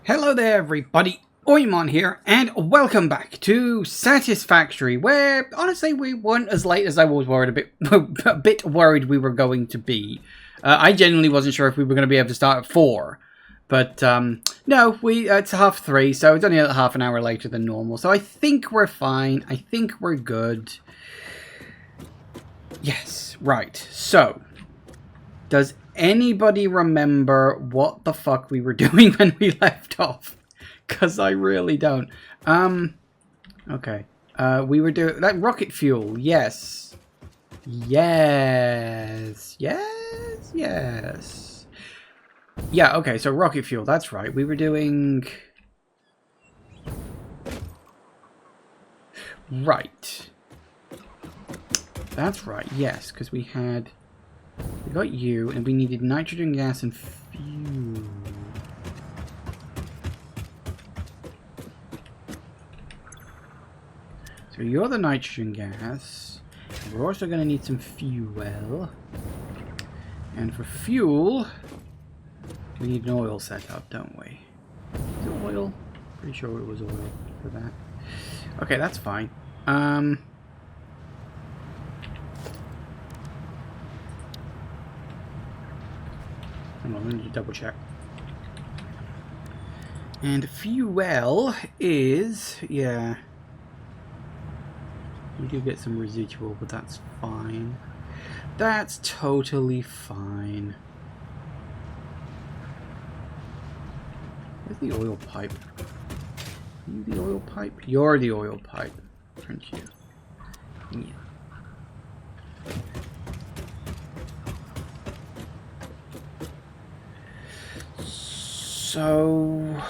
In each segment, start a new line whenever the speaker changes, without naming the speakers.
Hello there everybody, Oimon here, and welcome back to Satisfactory, where honestly we weren't as late as I was worried, a bit worried we were going to be. I genuinely wasn't sure if we were going to be able to start at 4, but no, it's 3:30, so it's only half an hour later than normal, so I think we're fine, I think we're good. Yes, right, so, does anybody remember what the fuck we were doing when we left off? Because I really don't. Okay. We were doing that rocket fuel. Yes. Yes. Yes. Yes. Yeah, okay, so rocket fuel, that's right. We were doing... Right. That's right, yes, because we got you, and we needed nitrogen gas and fuel. So you're the nitrogen gas. And we're also going to need some fuel. And for fuel, we need an oil setup, don't we? Is it oil? Pretty sure it was oil for that. Okay, that's fine. Hang on, let me just double check. And fuel is, yeah. We do get some residual, but that's fine. That's totally fine. Where's the oil pipe? Are you the oil pipe? You're the oil pipe, aren't you? Yeah. So,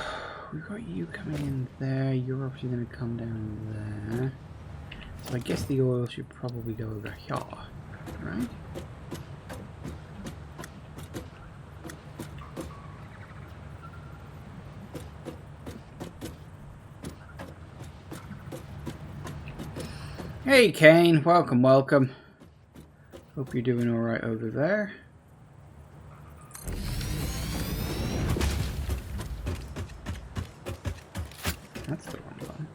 we've got you coming in there. You're obviously going to come down there. So I guess the oil should probably go over here, right? Hey Kane, welcome, welcome. Hope you're doing alright over there. That's the wrong one.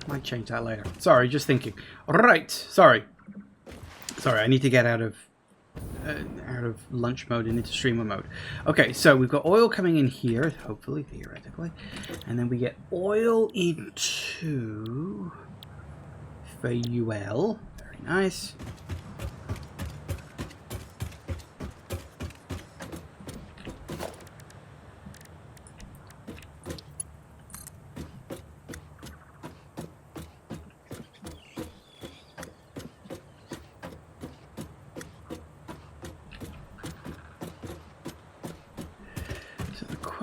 Might change that later. Sorry, just thinking. Right, sorry, I need to get out of lunch mode and into streamer mode. Okay, so we've got oil coming in here, hopefully, theoretically, and then we get oil into fuel. Very nice.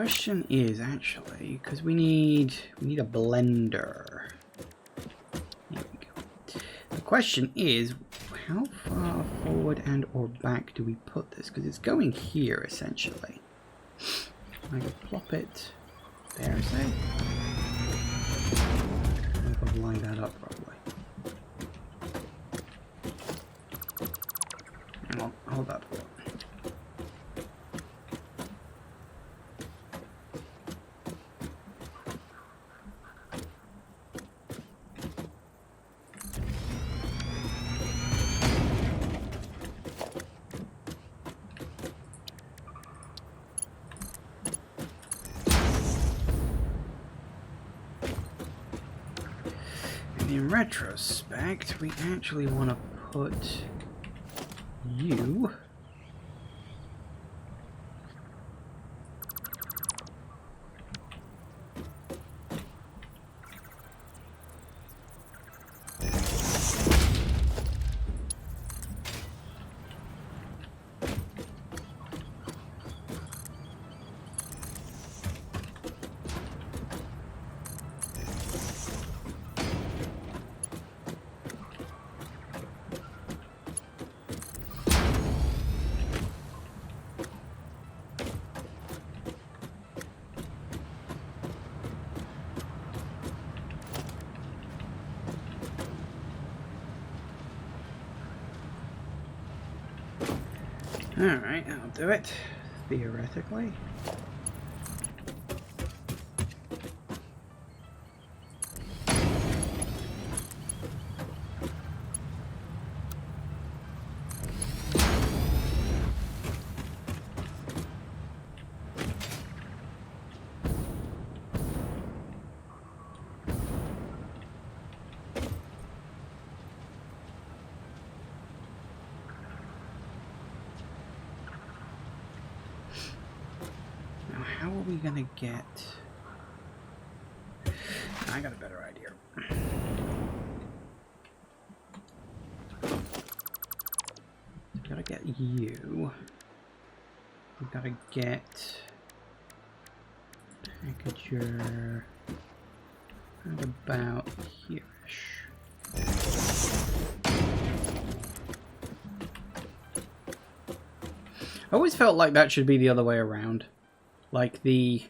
question is actually, because we need a blender. There we go. The question is, how far forward and or back do we put this? Because it's going here essentially. I could plop it there, say. I don't know if I've lined that up properly. Hang on, hold that thought. In retrospect, we actually want to put you Alright, I'll do it, theoretically. How are we gonna get... I got a better idea. We gotta get you. We gotta get... packager... right about here-ish. I always felt like that should be the other way around. Like the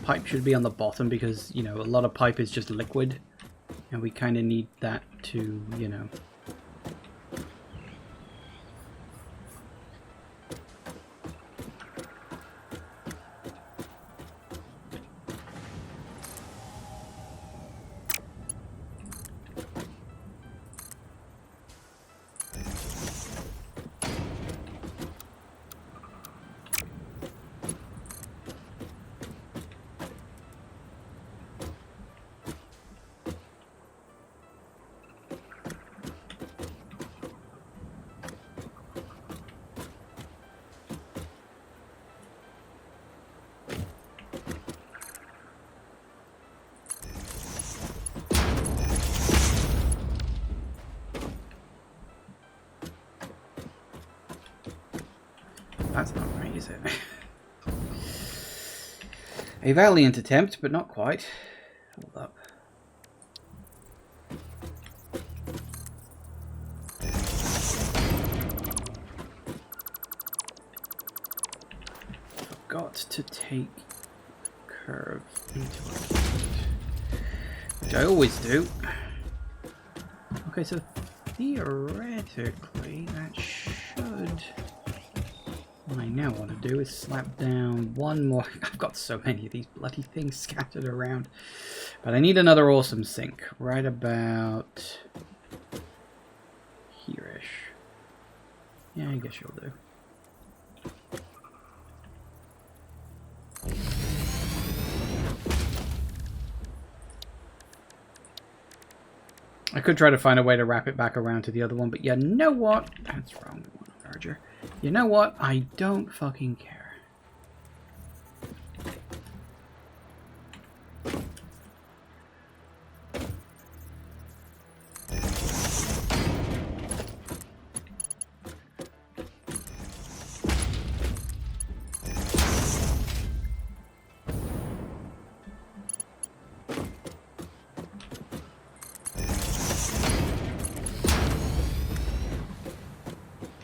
pipe should be on the bottom because, you know, a lot of pipe is just liquid and we kind of need that to, you know. That's not right, is it? A valiant attempt, but not quite. Hold up. Forgot to take curve into account, which I always do. Okay, so theoretically that should... What I now want to do is slap down one more. I've got so many of these bloody things scattered around. But I need another awesome sink. Right about here-ish. Yeah, I guess you'll do. I could try to find a way to wrap it back around to the other one, but you know what? That's wrong. We want a larger. You know what? I don't fucking care.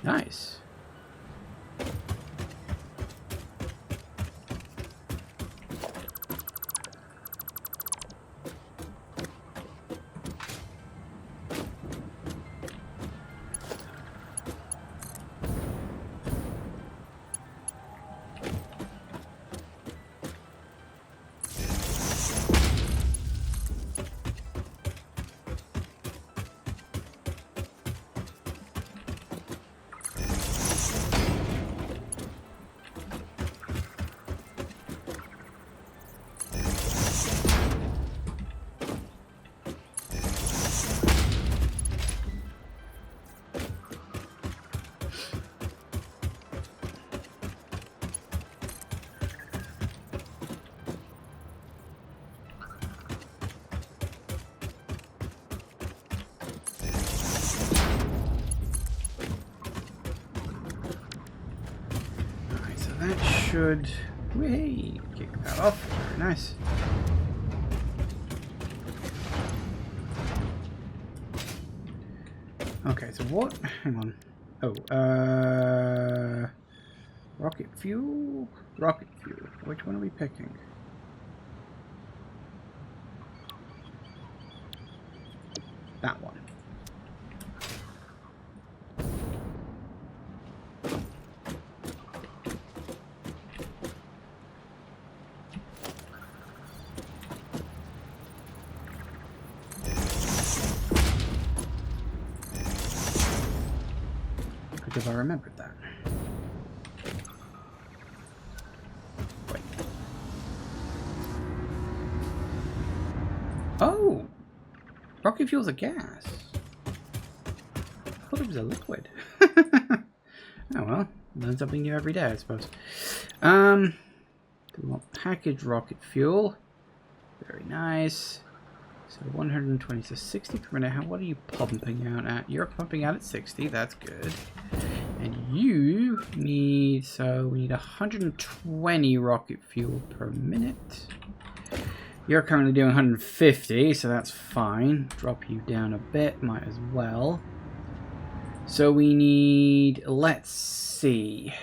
Nice. That should... Hey, kick that off. Very nice. Okay, so what? Hang on. Oh, rocket fuel? Rocket fuel. Which one are we picking? That one. If I remembered that. Wait. Oh! Rocket fuel's a gas. I thought it was a liquid. Oh well, learn something new every day, I suppose. Do we want packaged rocket fuel? Very nice. So 120, so 60 per minute. What are you pumping out at? You're pumping out at 60, that's good. And you need, so we need 120 rocket fuel per minute. You're currently doing 150, so that's fine. Drop you down a bit, might as well. So we need, let's see.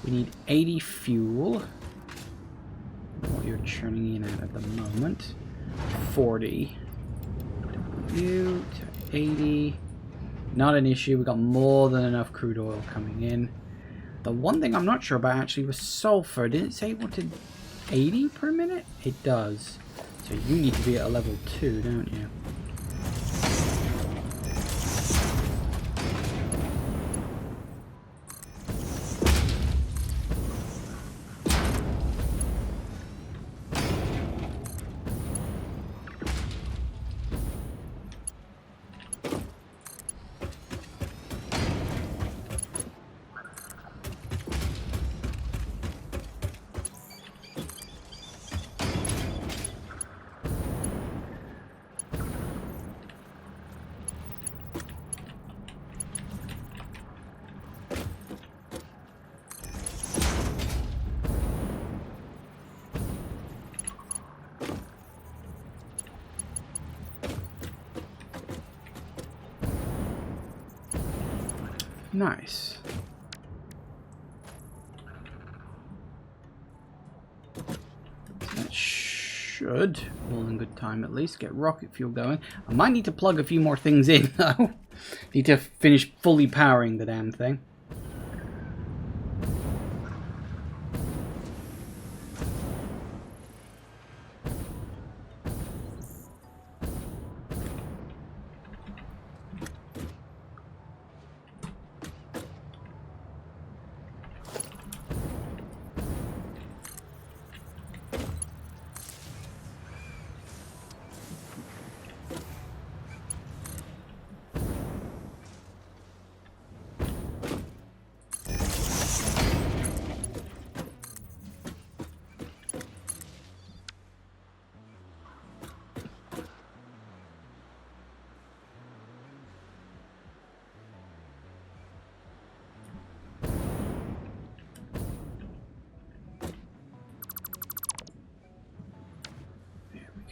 We need 80 fuel. What you're churning in at the moment. 40. W to 80. Not an issue. We got more than enough crude oil coming in. The one thing I'm not sure about actually was sulfur. Didn't it say it wanted 80 per minute? It does. So you need to be at a level 2, don't you? Nice. That should, all in good time at least, get rocket fuel going. I might need to plug a few more things in though. Need to finish fully powering the damn thing.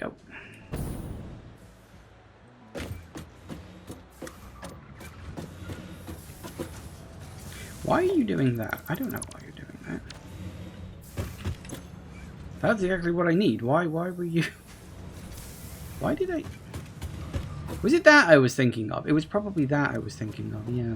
Go. Why are you doing that? I don't know why you're doing that. That's exactly what I need. Why were you... Why did I... Was it that I was thinking of? It was probably that I was thinking of, yeah.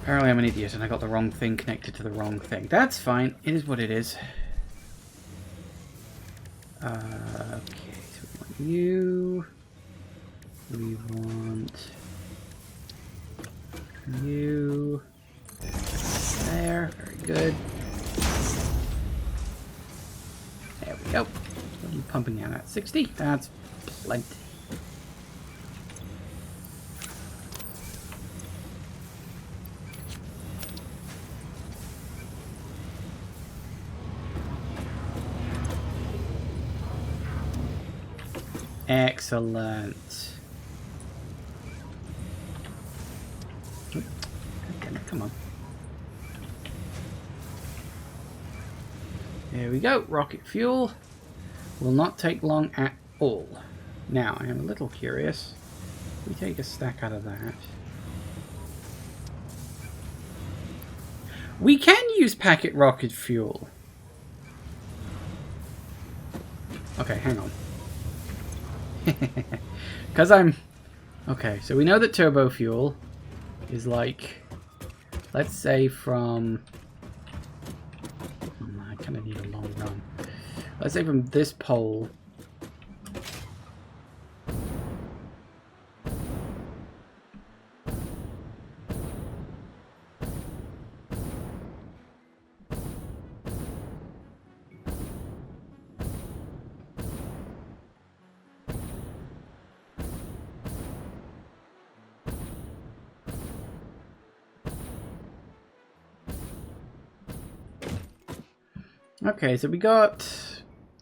Apparently I'm an idiot and I got the wrong thing connected to the wrong thing. That's fine. It is what it is. Okay, so we want you. We want you. There. Very good. There we go. What are you pumping out at? 60? That's plenty. Excellent. Okay, come on. There we go. Rocket fuel will not take long at all. Now, I am a little curious. We take a stack out of that. We can use packet rocket fuel. Okay, hang on. Because I'm... Okay, so we know that turbo fuel is like... Let's say from... I kind of need a long run. Let's say from this pole... Okay, so we got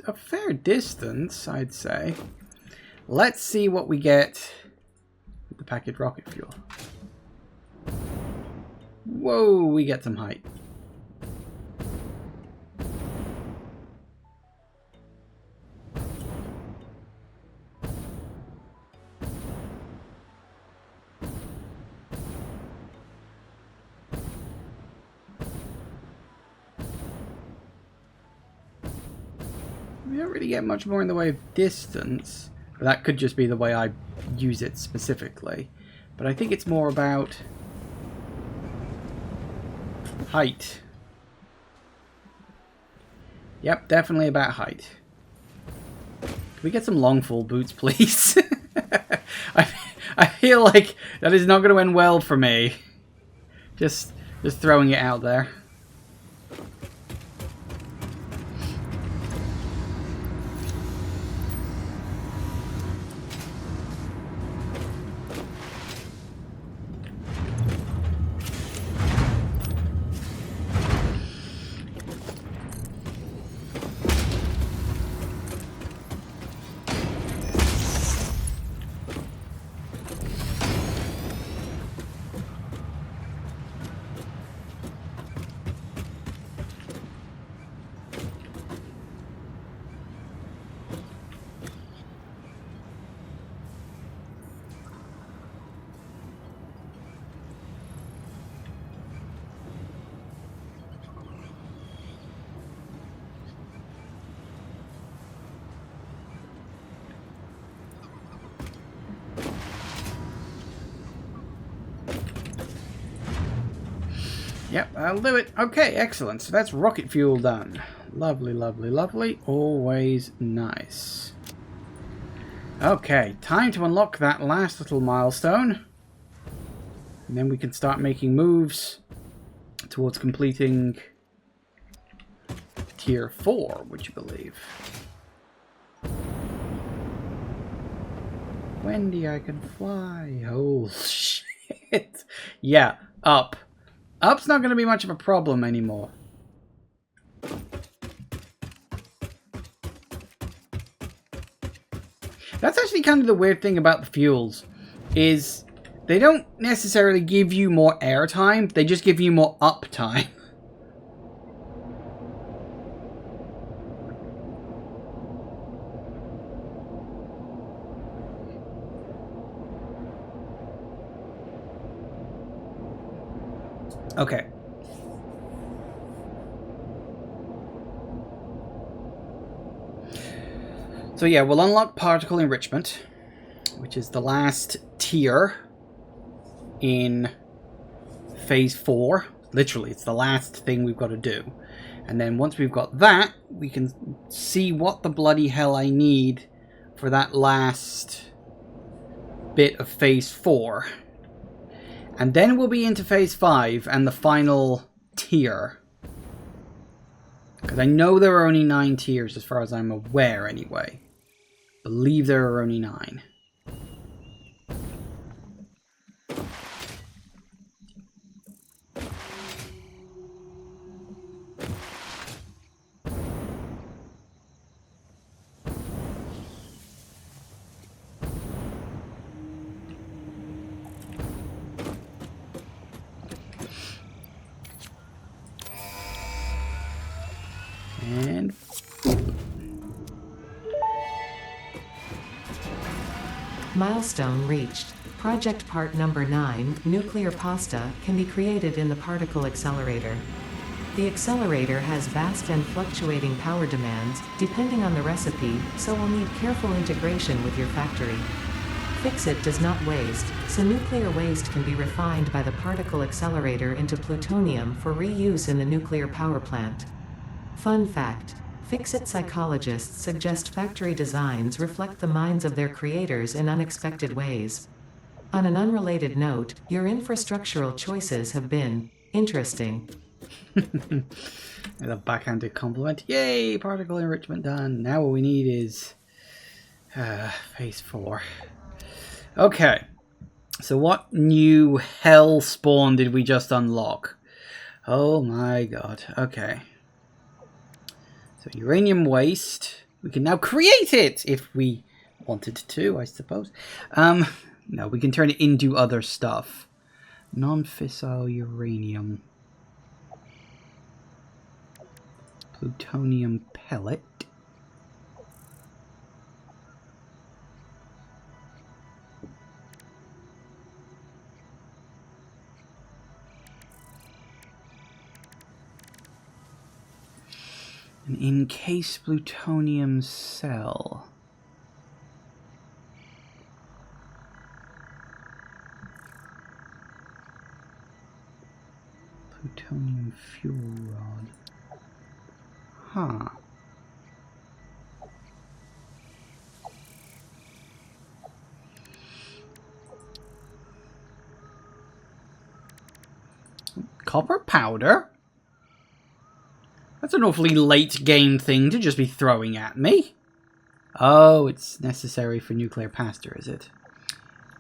a fair distance, I'd say. Let's see what we get with the packet rocket fuel. Whoa, we get some height. We don't really get much more in the way of distance. But that could just be the way I use it specifically. But I think it's more about height. Yep, definitely about height. Can we get some long full boots, please? I feel like that is not going to end well for me. Just throwing it out there. Yep, I'll do it. Okay, excellent. So that's rocket fuel done. Lovely, lovely, lovely. Always nice. Okay, time to unlock that last little milestone. And then we can start making moves towards completing Tier 4, would you believe? Wendy, I can fly. Oh, shit. Yeah, up. Up's not going to be much of a problem anymore. That's actually kind of the weird thing about the fuels, is they don't necessarily give you more airtime, they just give you more uptime. Okay. So yeah, we'll unlock particle enrichment, which is the last tier in phase 4. Literally, it's the last thing we've got to do. And then once we've got that, we can see what the bloody hell I need for that last bit of phase 4. And then we'll be into phase 5 and the final tier. Because I know there are only 9 tiers as far as I'm aware anyway. I believe there are only 9. And
milestone reached. Project part number 9, nuclear pasta, can be created in the particle accelerator. The accelerator has vast and fluctuating power demands, depending on the recipe, so will need careful integration with your factory. Fix-It does not waste, so nuclear waste can be refined by the particle accelerator into plutonium for reuse in the nuclear power plant. Fun fact: Fix-It psychologists suggest factory designs reflect the minds of their creators in unexpected ways. On an unrelated note, your infrastructural choices have been interesting.
a backhanded compliment. Yay! Particle enrichment done. Now what we need is phase 4. Okay. So what new hell spawn did we just unlock? Oh my god. Okay. So uranium waste. We can now create it if we wanted to, I suppose. No, we can turn it into other stuff. Non-fissile uranium. Plutonium pellet. An encased plutonium cell. Plutonium fuel rod. Huh. Copper powder? That's an awfully late game thing to just be throwing at me. Oh, it's necessary for nuclear pasta, is it?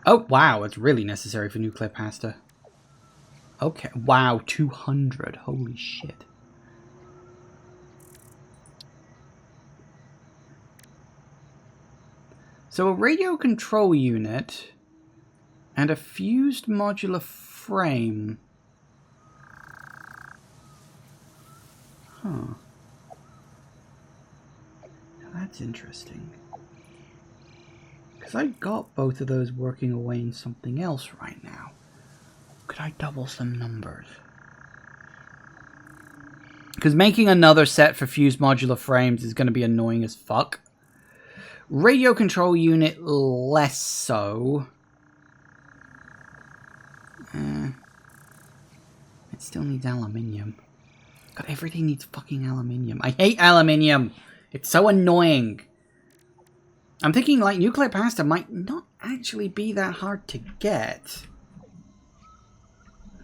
Oh, wow, it's really necessary for nuclear pasta. Okay, wow, 200. Holy shit. So a radio control unit and a fused modular frame. Huh. Now that's interesting. Because I got both of those working away in something else right now. Could I double some numbers? Because making another set for fused modular frames is going to be annoying as fuck. Radio control unit, less so. It still needs aluminium. God, everything needs fucking aluminium. I hate aluminium. It's so annoying. I'm thinking, like, nuclear pasta might not actually be that hard to get.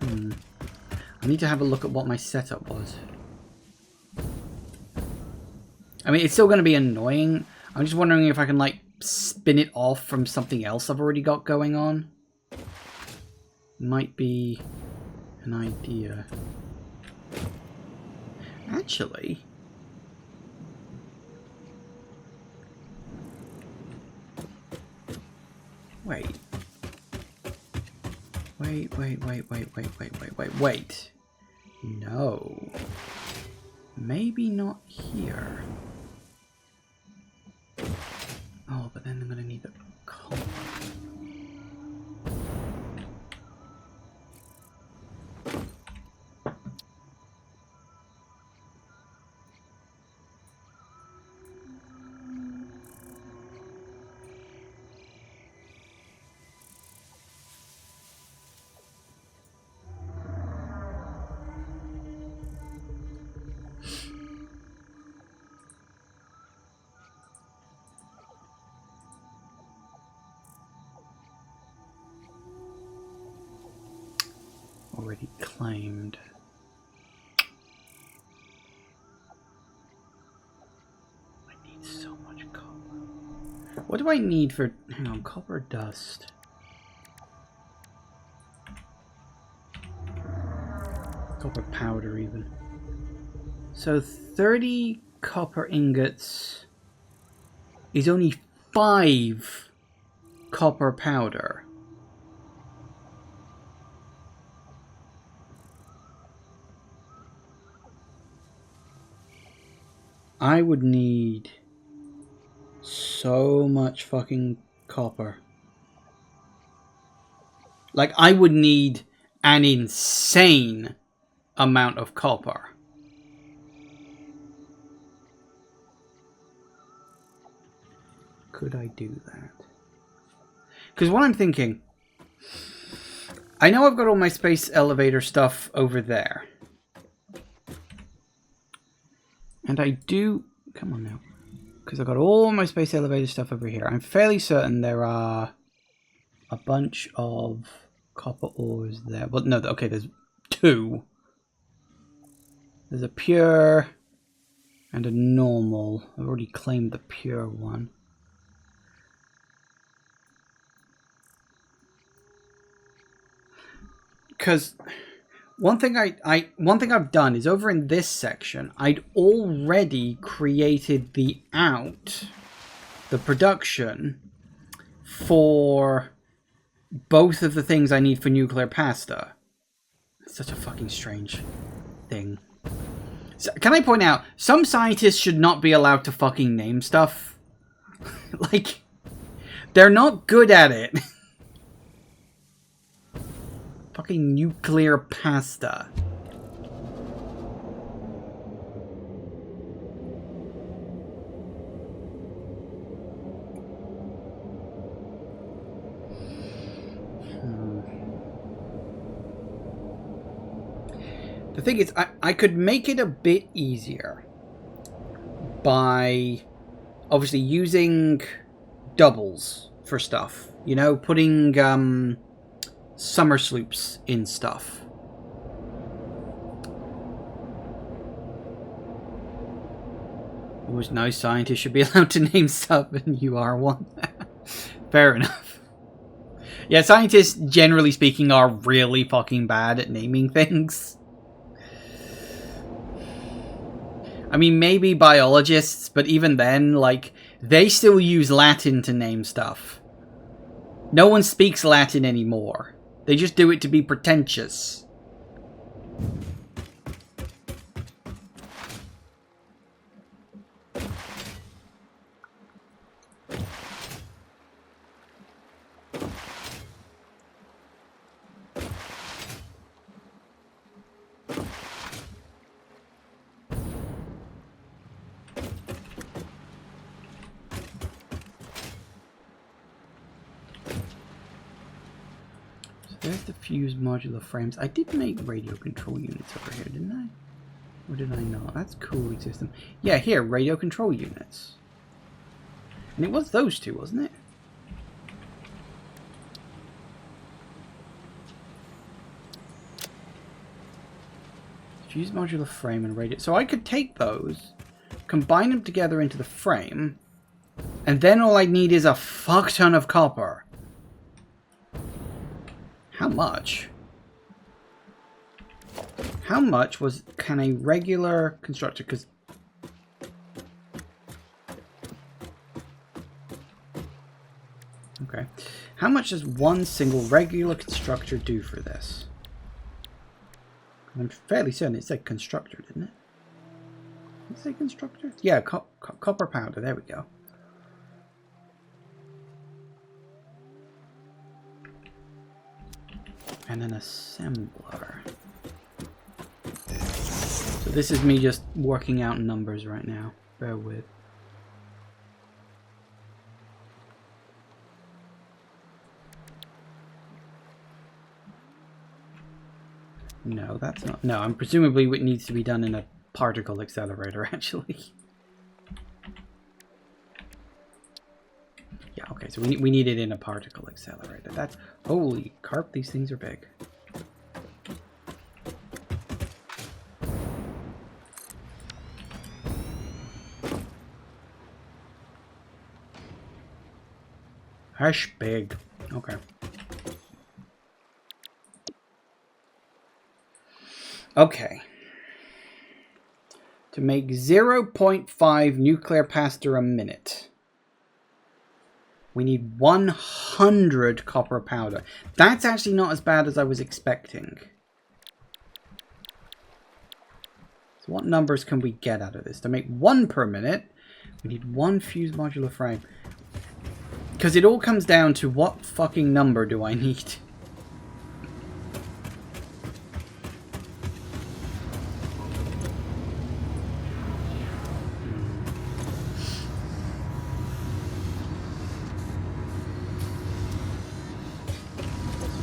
I need to have a look at what my setup was. I mean, it's still going to be annoying. I'm just wondering if I can, like, spin it off from something else I've already got going on. Might be an idea. Actually... Wait. Wait. No. Maybe not here. Oh, but then I'm gonna need the copper. already claimed. I need so much copper. What do I need for... Hang on, copper dust. Copper powder even. So 30 copper ingots is only 5 copper powder. I would need so much fucking copper. Like, I would need an insane amount of copper. Could I do that? Because what I'm thinking, I know I've got all my space elevator stuff over there. And I do... Come on now. Because I've got all my space elevator stuff over here. I'm fairly certain there are a bunch of copper ores there. Well, no, okay, there's 2. There's a pure and a normal. I've already claimed the pure one. Because one thing I've done is over in this section, I'd already created the production for both of the things I need for nuclear pasta. It's such a fucking strange thing. So, can I point out, some scientists should not be allowed to fucking name stuff. Like, they're not good at it. Fucking nuclear pasta. The thing is, I could make it a bit easier by obviously using doubles for stuff. You know, putting summer sloops in stuff. It was nice. Scientists should be allowed to name stuff, and you are one. Fair enough. Yeah, scientists, generally speaking, are really fucking bad at naming things. I mean, maybe biologists, but even then, like, they still use Latin to name stuff. No one speaks Latin anymore. They just do it to be pretentious. There's the fused modular frames. I did make radio control units over here, didn't I? Or did I not? That's cooling system. Yeah, here, radio control units. And it was those two, wasn't it? Fused modular frame and radio. So I could take those, combine them together into the frame, and then all I need is a fuck ton of copper. How much? How much can a regular constructor, because okay, how much does one single regular constructor do for this? I'm fairly certain it said constructor, didn't it? Did it say constructor? Yeah, copper powder, there we go. And an assembler. So this is me just working out numbers right now. Bear with. No, that's not. No, I'm presumably it needs to be done in a particle accelerator, actually. Yeah, okay, so we need it in a particle accelerator. That's... Holy carp, these things are big. Hash big. Okay. Okay. To make 0.5 nuclear pasta a minute, we need 100 copper powder. That's actually not as bad as I was expecting. So what numbers can we get out of this? To make 1 per minute, we need 1 fused modular frame. Because it all comes down to what fucking number do I need?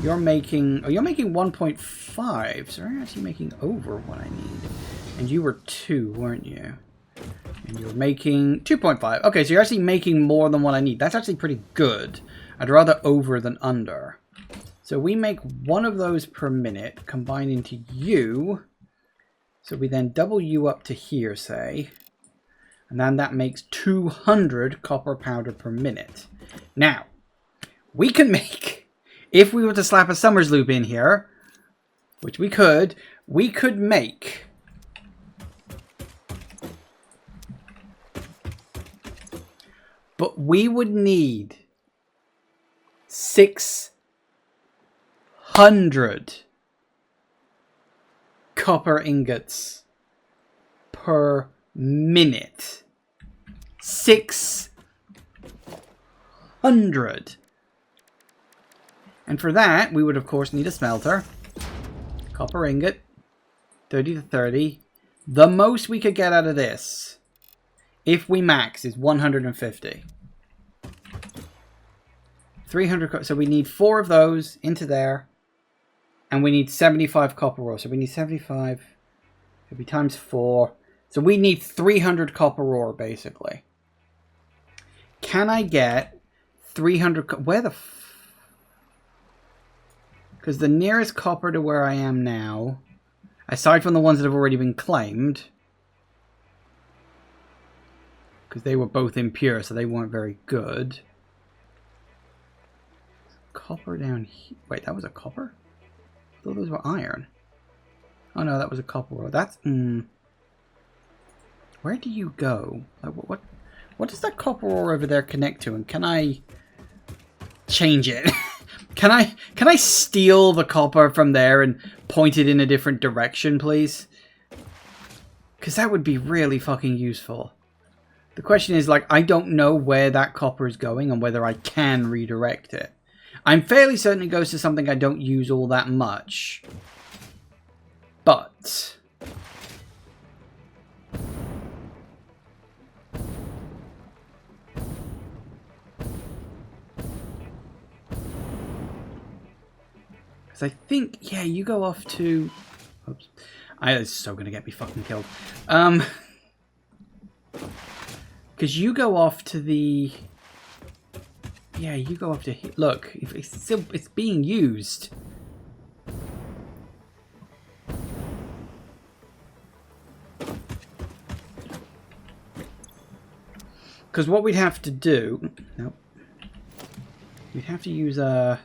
You're making... Oh, you're making 1.5. So you're actually making over what I need. And you were 2, weren't you? And you're making 2.5. Okay, so you're actually making more than what I need. That's actually pretty good. I'd rather over than under. So we make 1 of those per minute, combine into you. So we then double you up to here, say. And then that makes 200 copper powder per minute. Now, we can make, if we were to slap a Summers loop in here, which we could make... But we would need 600 copper ingots per minute. 600. And for that, we would of course need a smelter. Copper ingot. 30 to 30. The most we could get out of this, if we max, is 150. 300, so we need 4 of those into there. And we need 75 copper ore. So we need 75. It'll be times 4. So we need 300 copper ore, basically. Can I get 300... Where the... Because the nearest copper to where I am now, aside from the ones that have already been claimed... Because they were both impure, so they weren't very good. Copper down here. Wait, that was a copper? I thought those were iron. Oh no, that was a copper ore. That's... Where do you go? Like, what does that copper ore over there connect to? And can I change it? Can I steal the copper from there and point it in a different direction, please? Because that would be really fucking useful. The question is, like, I don't know where that copper is going and whether I can redirect it. I'm fairly certain it goes to something I don't use all that much. But... Because I think, yeah, you go off to... Oops. It's so going to get me fucking killed. Because you go off to the... Yeah, you go off to here. Look, it's being used. Because what we'd have to do... Nope. We'd have to use a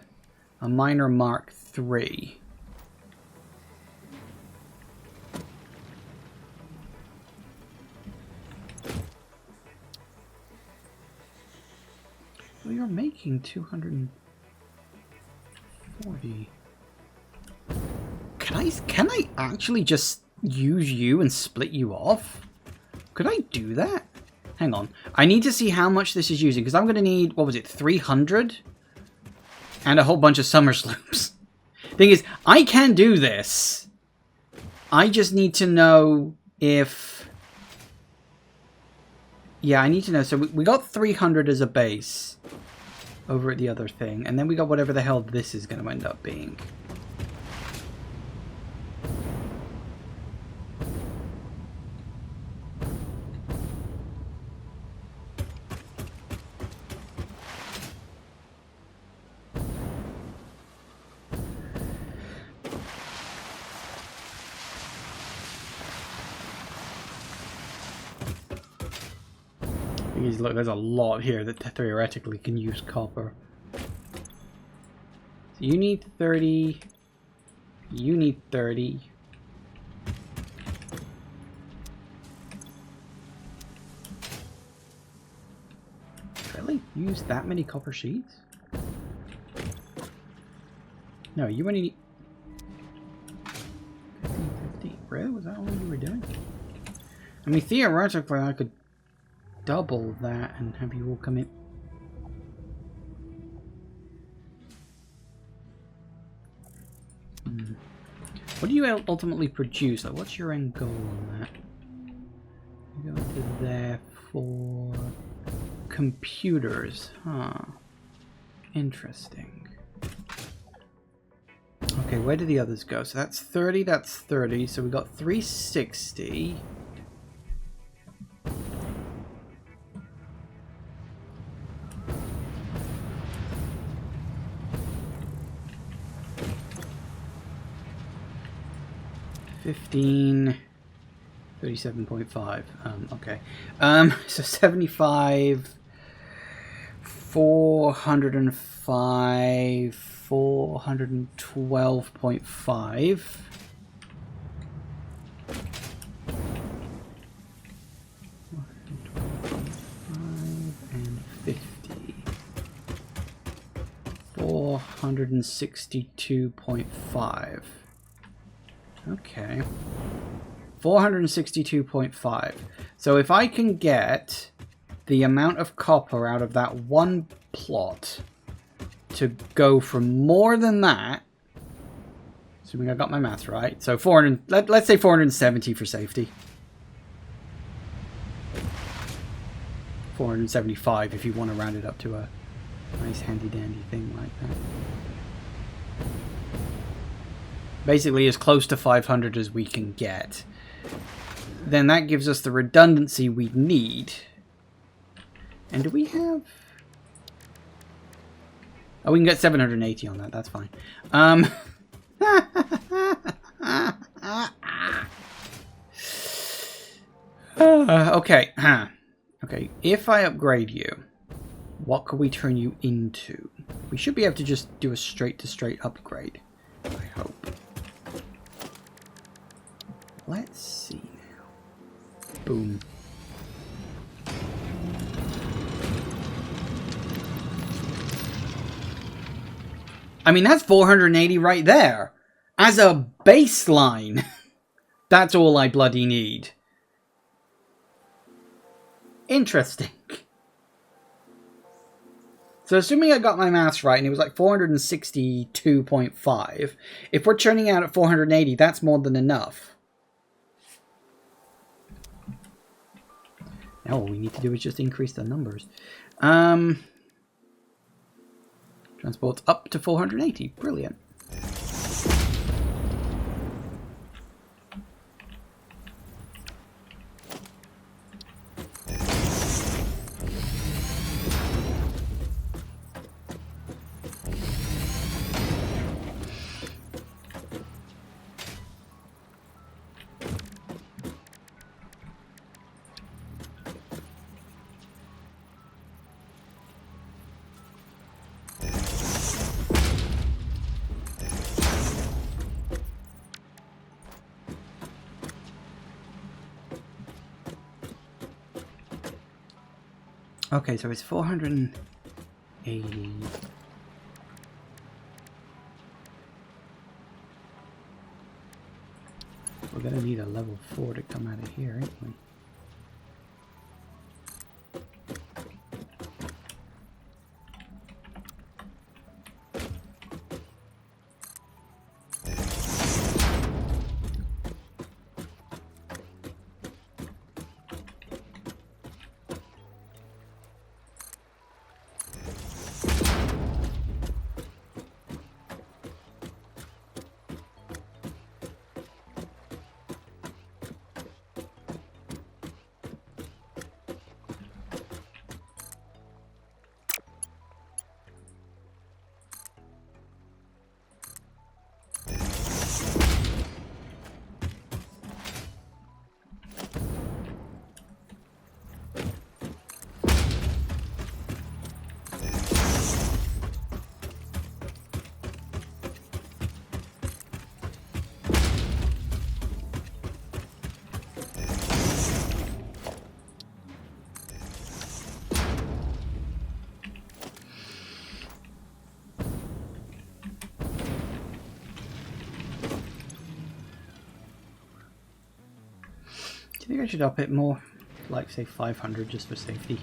miner Mark III. Well, you're making 240. Can I actually just use you and split you off? Could I do that? Hang on. I need to see how much this is using, because I'm going to need, what was it, 300? And a whole bunch of summer sloops. Thing is, I can do this. I just need to know if... Yeah, I need to know. So we got 300 as a base over at the other thing. And then we got whatever the hell this is going to end up being. Look, there's a lot here that theoretically can use copper. You need 30. You need 30. Really? Use that many copper sheets? No, you only need 50. Really? Was that all you were doing? I mean, theoretically, I could double that and have you all come in. What do you ultimately produce? Like, what's your end goal on that? You go into there for computers, huh? Interesting. Okay, where do the others go? So that's 30, that's 30. So we got 360. $15, 37.5. Okay. So 75, 405, 412.5. And 50. 462.5. Okay. 462.5. So if I can get the amount of copper out of that one plot to go from more than that, assuming I got my maths right, so 400, let's say 470 for safety. 475 if you want to round it up to a nice handy dandy thing like that. Basically as close to 500 as we can get. Then that gives us the redundancy we need. And do we have... Oh, we can get 780 on that. That's fine. Okay. Okay. If I upgrade you, what could we turn you into? We should be able to just do a straight-to-straight upgrade. I hope. Let's see now. Boom. I mean, that's 480 right there. As a baseline. That's all I bloody need. Interesting. So assuming I got my maths right and it was like 462.5. If we're churning out at 480, that's more than enough. Now all we need to do is just increase the numbers. Transport's up to 480. Brilliant. Okay, so it's 480. We're gonna need a level 4 to come out of here, ain't we? you think I should up it more? Like, say, 500 just for safety.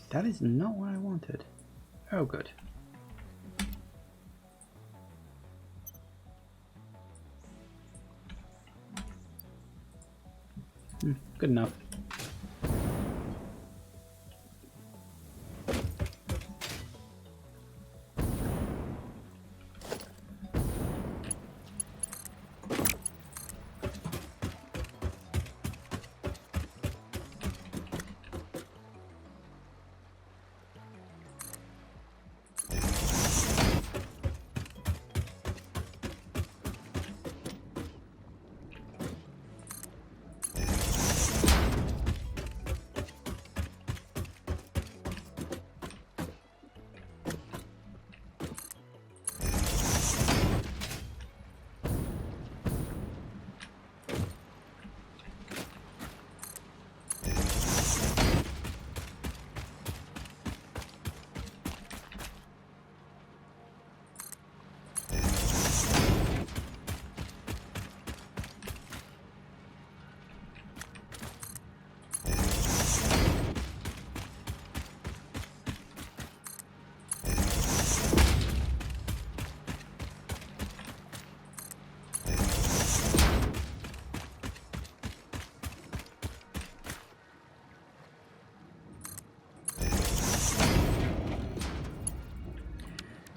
That is not what I wanted. Oh, good. Good enough.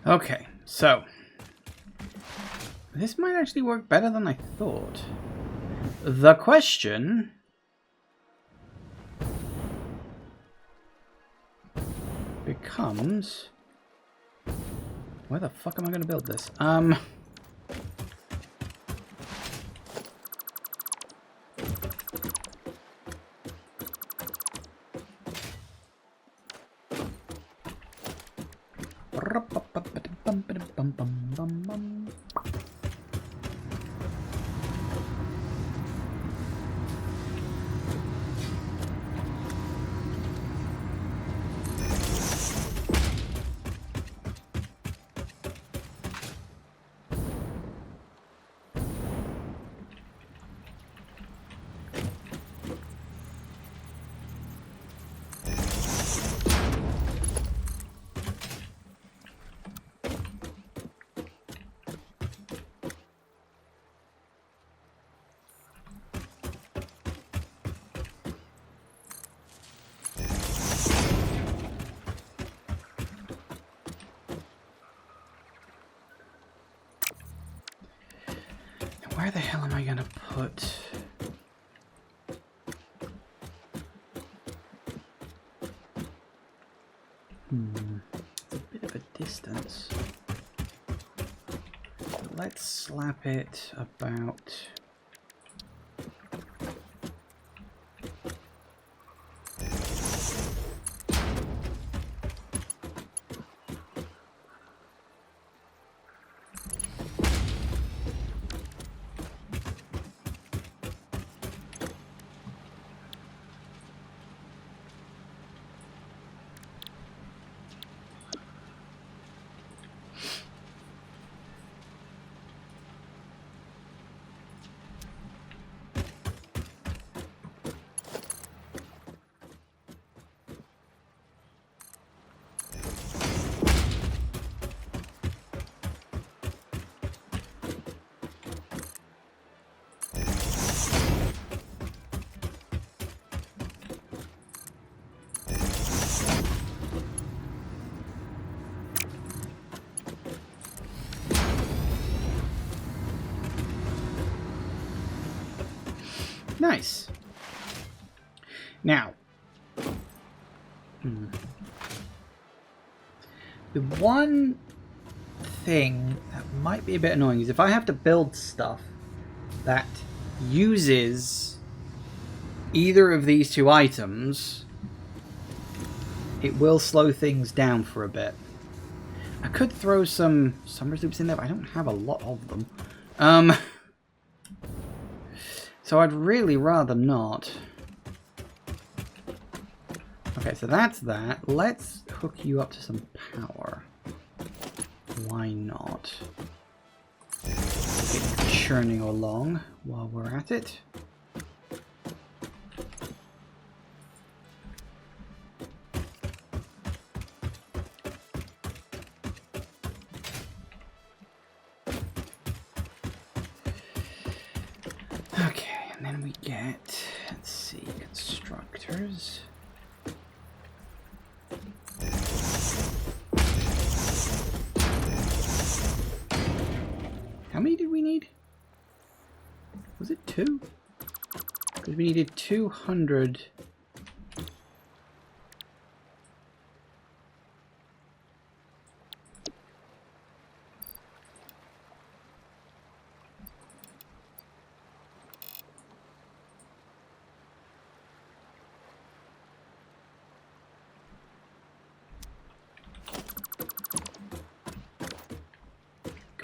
Okay, so this might actually work better than I thought. The question becomes, where the fuck am I going to build this? Where the hell am I going to put... It's a bit of a distance. But let's slap it about... Nice. Now, the one thing that might be a bit annoying is if I have to build stuff that uses either of these two items, it will slow things down for a bit. I could throw some summer loops in there, but I don't have a lot of them. So I'd really rather not. Okay, so that's that. Let's hook you up to some power. Why not? Okay, churning along while we're at it. Okay, and then we get, let's see, constructors. How many did we need? Was it 2? Because we needed 200.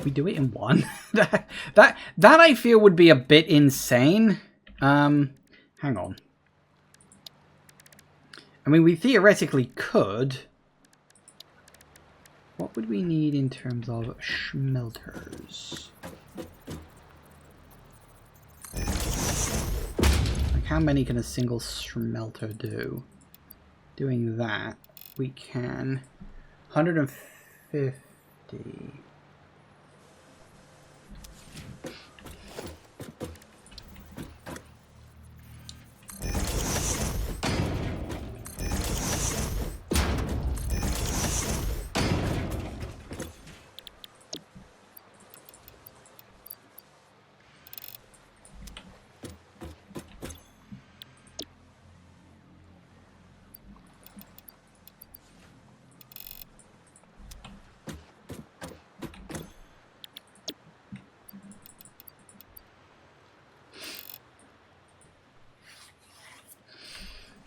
We do it in one. that I feel would be a bit insane. Hang on. I mean, we theoretically could. What would we need in terms of smelters? Like, how many can a single smelter do? Doing that, we can 150.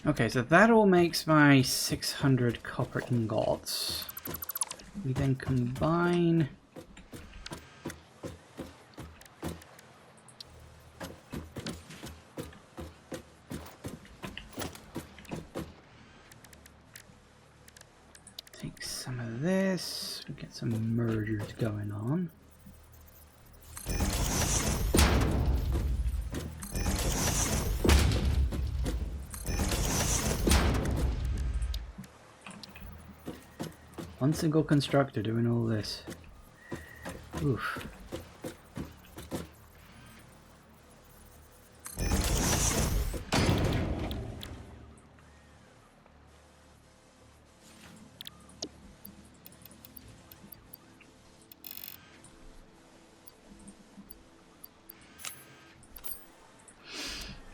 Okay, so that all makes my 600 copper ingots. We then combine... Take some of this, we get some mergers going on. One single constructor doing all this. Oof.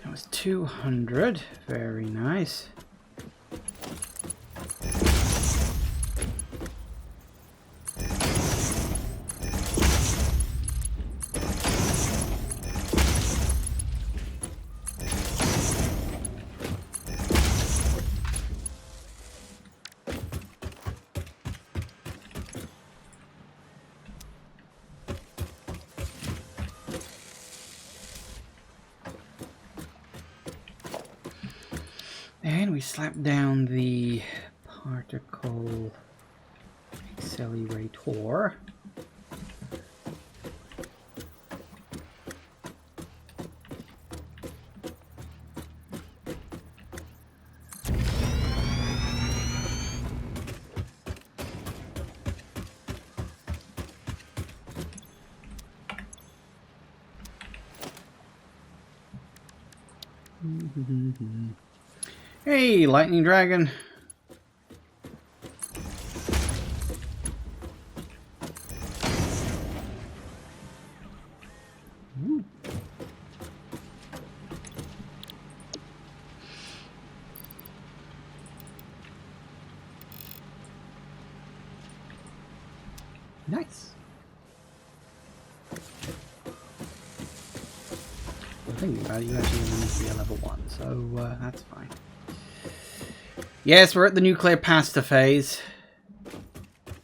That was 200. Very nice. And we slap down the particle accelerator. Hey, lightning dragon. Ooh. Nice. Thinking about it, you actually need to be a level 1, so that's fine. Yes, we're at the nuclear pasta phase.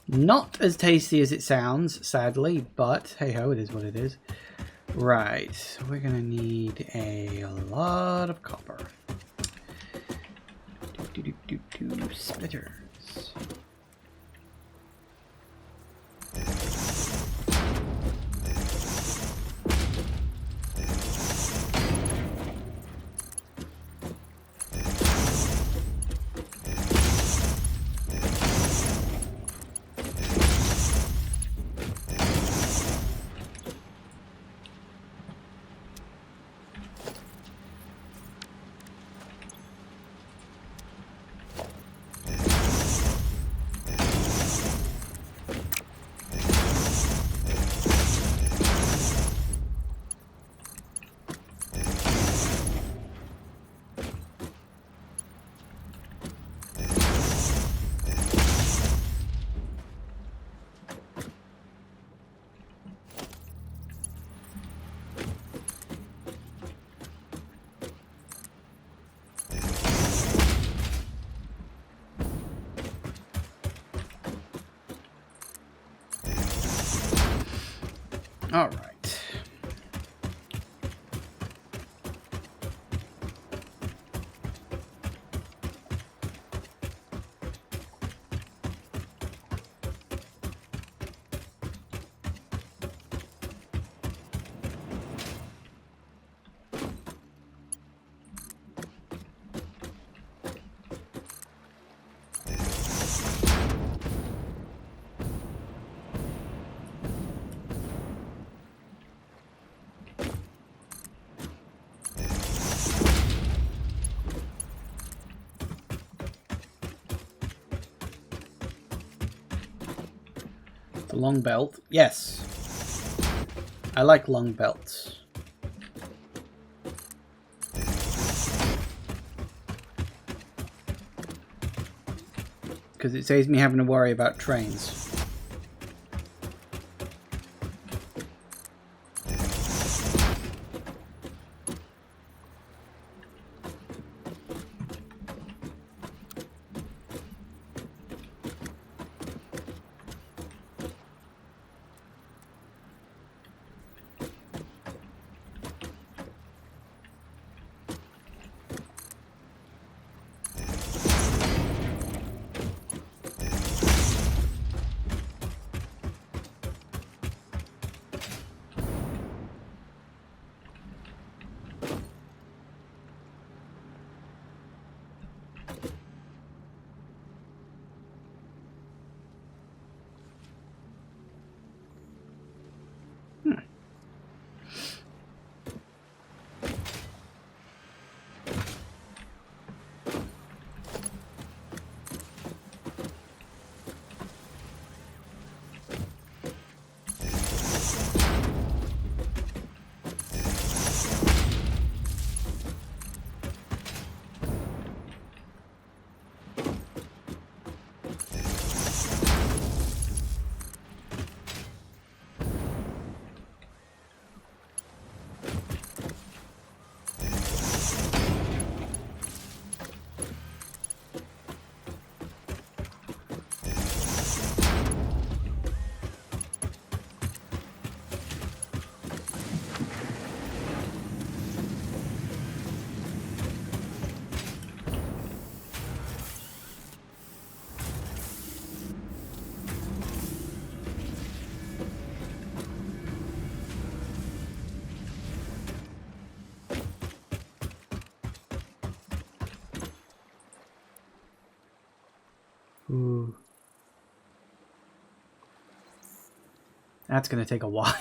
Not as tasty as it sounds, sadly, but hey ho, it is what it is. Right, so we're gonna need a lot of copper. Splitters. All right. The long belt. Yes. I like long belts. Because it saves me having to worry about trains. Ooh. That's going to take a while.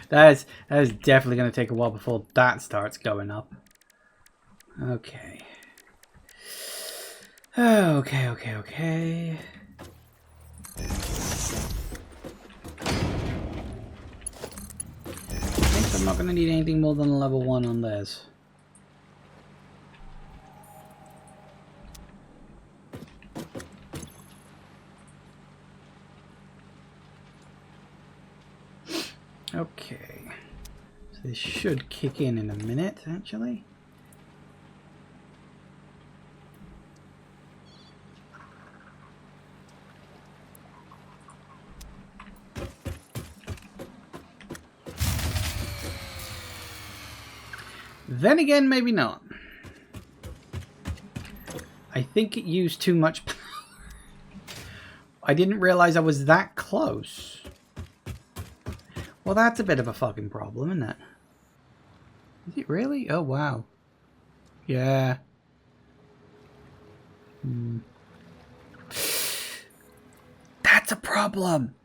That is definitely going to take a while before that starts going up. Okay. Okay. I think I'm not going to need anything more than a level 1 on this. Okay, so this should kick in a minute, actually. Then again, maybe not. I think it used too much power. I didn't realize I was that close. Well, that's a bit of a fucking problem, isn't it? Is it really? Oh, wow. Yeah. That's a problem.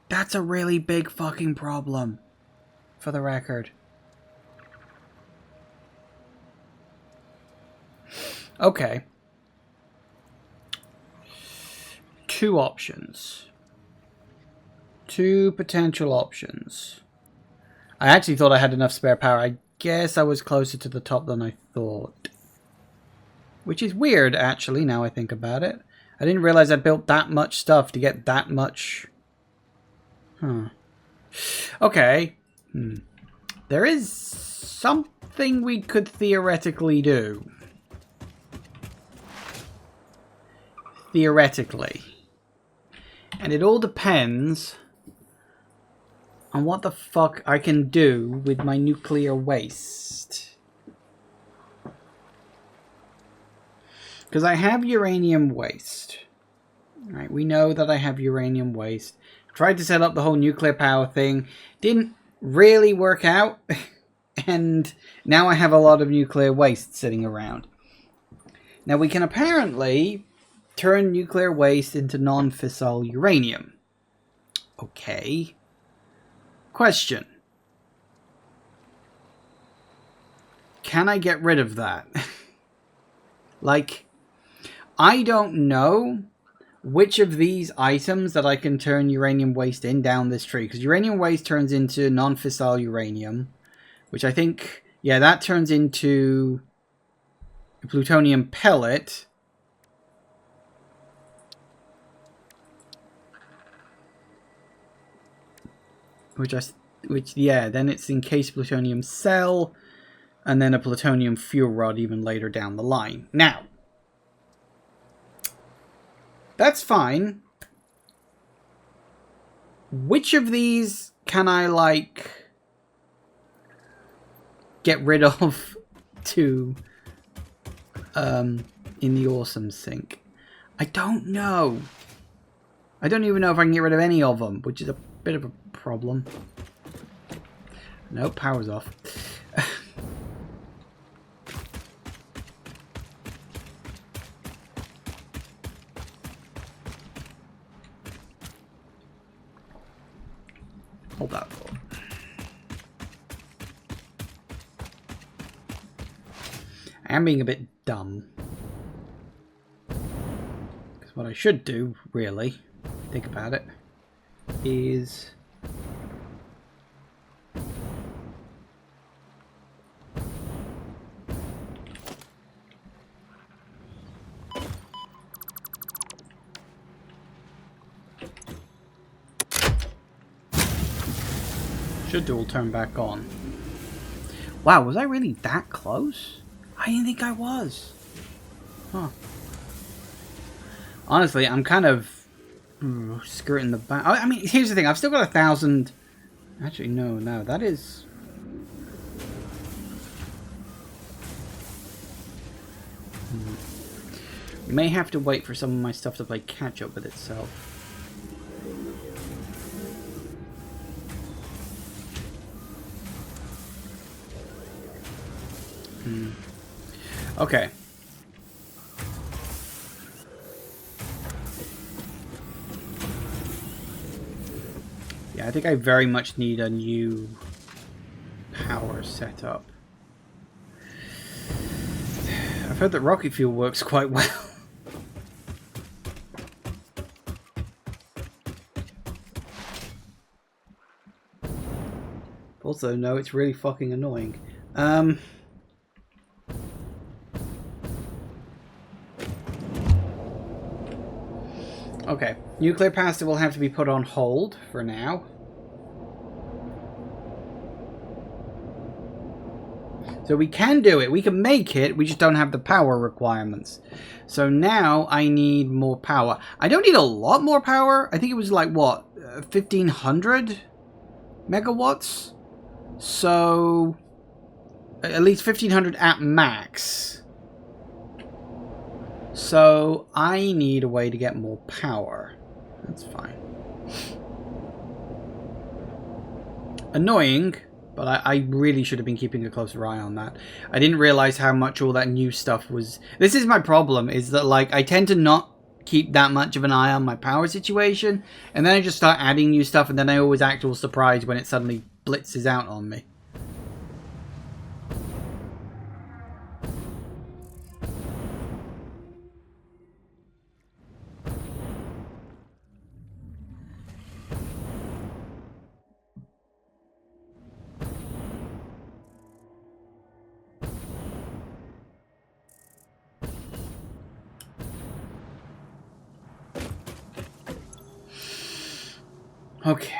That's a really big fucking problem. For the record. Okay. Two options. Two potential options. I actually thought I had enough spare power. I guess I was closer to the top than I thought. Which is weird, actually, now I think about it. I didn't realize I built that much stuff to get that much... Huh. Okay. There is something we could theoretically do. Theoretically. And it all depends on what the fuck I can do with my nuclear waste. Because I have uranium waste. Right, we know that I have uranium waste. Tried to set up the whole nuclear power thing. Didn't really work out. And now I have a lot of nuclear waste sitting around. Now we can apparently turn nuclear waste into non-fissile uranium. Okay. Question. Can I get rid of that? Like, I don't know which of these items that I can turn uranium waste in down this tree. Because uranium waste turns into non-fissile uranium. Which I think, yeah, that turns into a plutonium pellet. Which, yeah, then it's encased plutonium cell. And then a plutonium fuel rod even later down the line. Now, that's fine. Which of these can I, like, get rid of to, in the awesome sink? I don't know. I don't even know if I can get rid of any of them, which is a bit of a problem. Nope, power's off. Hold that thought. I am being a bit dumb. Because what I should do, really, think about it, is... should all turn back on. Wow, was I really that close? I didn't think I was. Huh. Honestly, I'm kind of skirting the back. I mean, here's the thing. I've still got 1,000... Actually, no. That is... May have to wait for some of my stuff to play catch up with itself. Okay. Yeah, I think I very much need a new power setup. I've heard that rocket fuel works quite well. Also, no, it's really fucking annoying. Okay, nuclear pasta will have to be put on hold for now. So we can do it, we can make it, we just don't have the power requirements. So now I need more power. I don't need a lot more power. I think it was like, what, 1,500 megawatts? So, at least 1,500 at max. So, I need a way to get more power. That's fine. Annoying, but I really should have been keeping a closer eye on that. I didn't realize how much all that new stuff was. This is my problem, is that, like, I tend to not keep that much of an eye on my power situation, and then I just start adding new stuff, and then I always act all surprised when it suddenly blitzes out on me. Okay.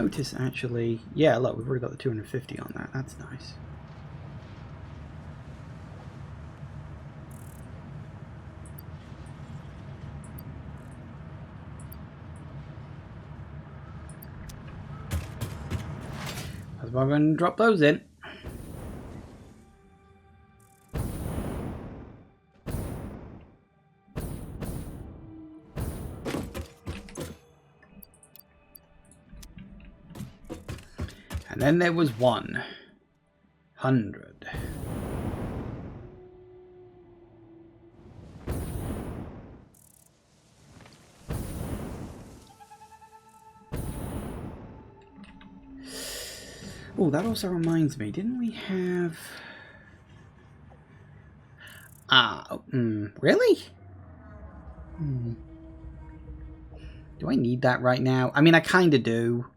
notice actually... Yeah, look, we've already got the 250 on that. That's nice. That's why I'm going to drop those in. And then there was 100. Oh, that also reminds me, didn't we have... really? Do I need that right now? I mean, I kind of do.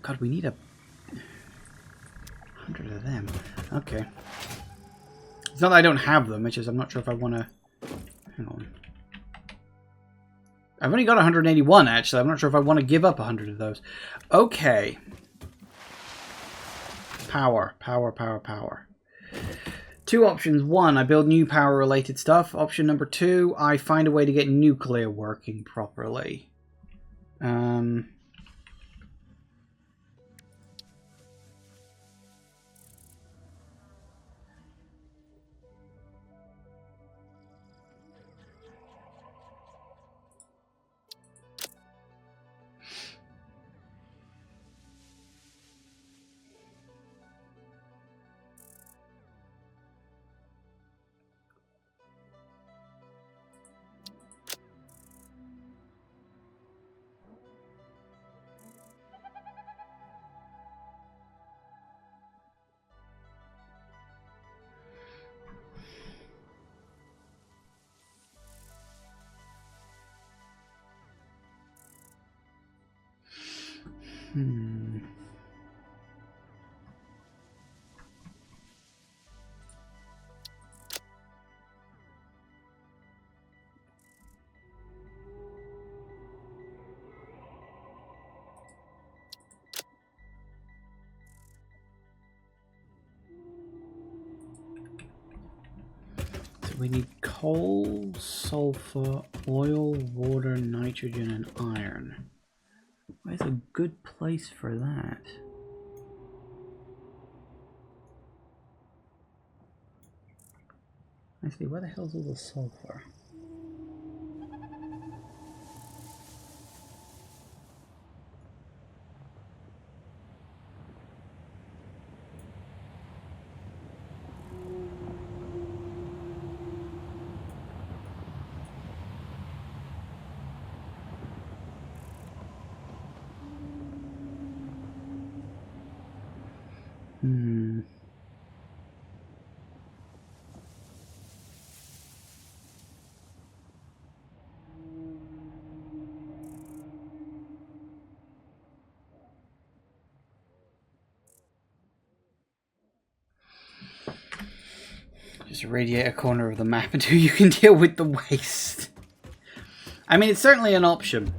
God, we need 100 of them. Okay. It's not that I don't have them, it's just I'm not sure if I want to... Hang on. I've only got 181, actually. I'm not sure if I want to give up 100 of those. Okay. Power. Two options. One, I build new power-related stuff. Option number two, I find a way to get nuclear working properly. We need coal, sulfur, oil, water, nitrogen, and iron. Where's a good place for that? Actually, where the hell's all the sulfur? Just irradiate a corner of the map until you can deal with the waste. I mean, it's certainly an option.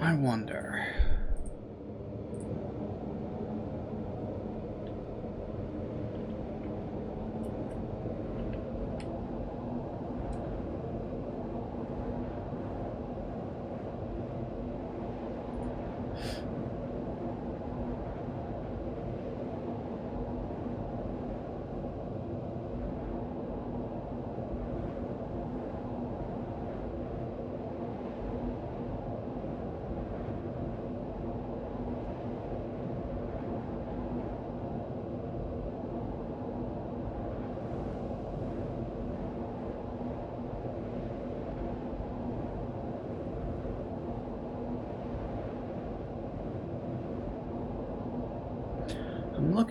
I wonder.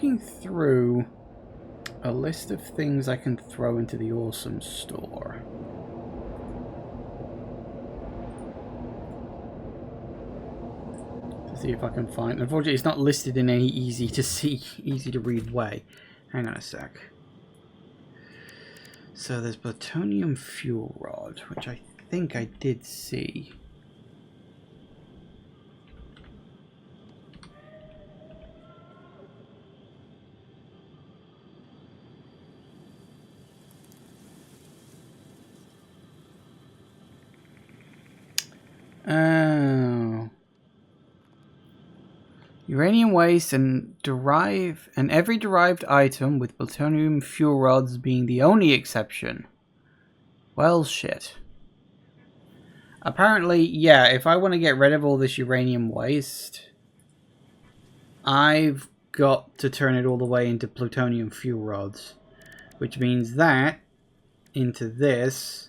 looking through a list of things I can throw into the awesome store. To see if I can find... Unfortunately, it's not listed in any easy to see, easy to read way. Hang on a sec. So there's plutonium fuel rod, which I think I did see. Oh. Uranium waste and every derived item with plutonium fuel rods being the only exception. Well, shit. Apparently, yeah, if I want to get rid of all this uranium waste, I've got to turn it all the way into plutonium fuel rods. Which means that into this,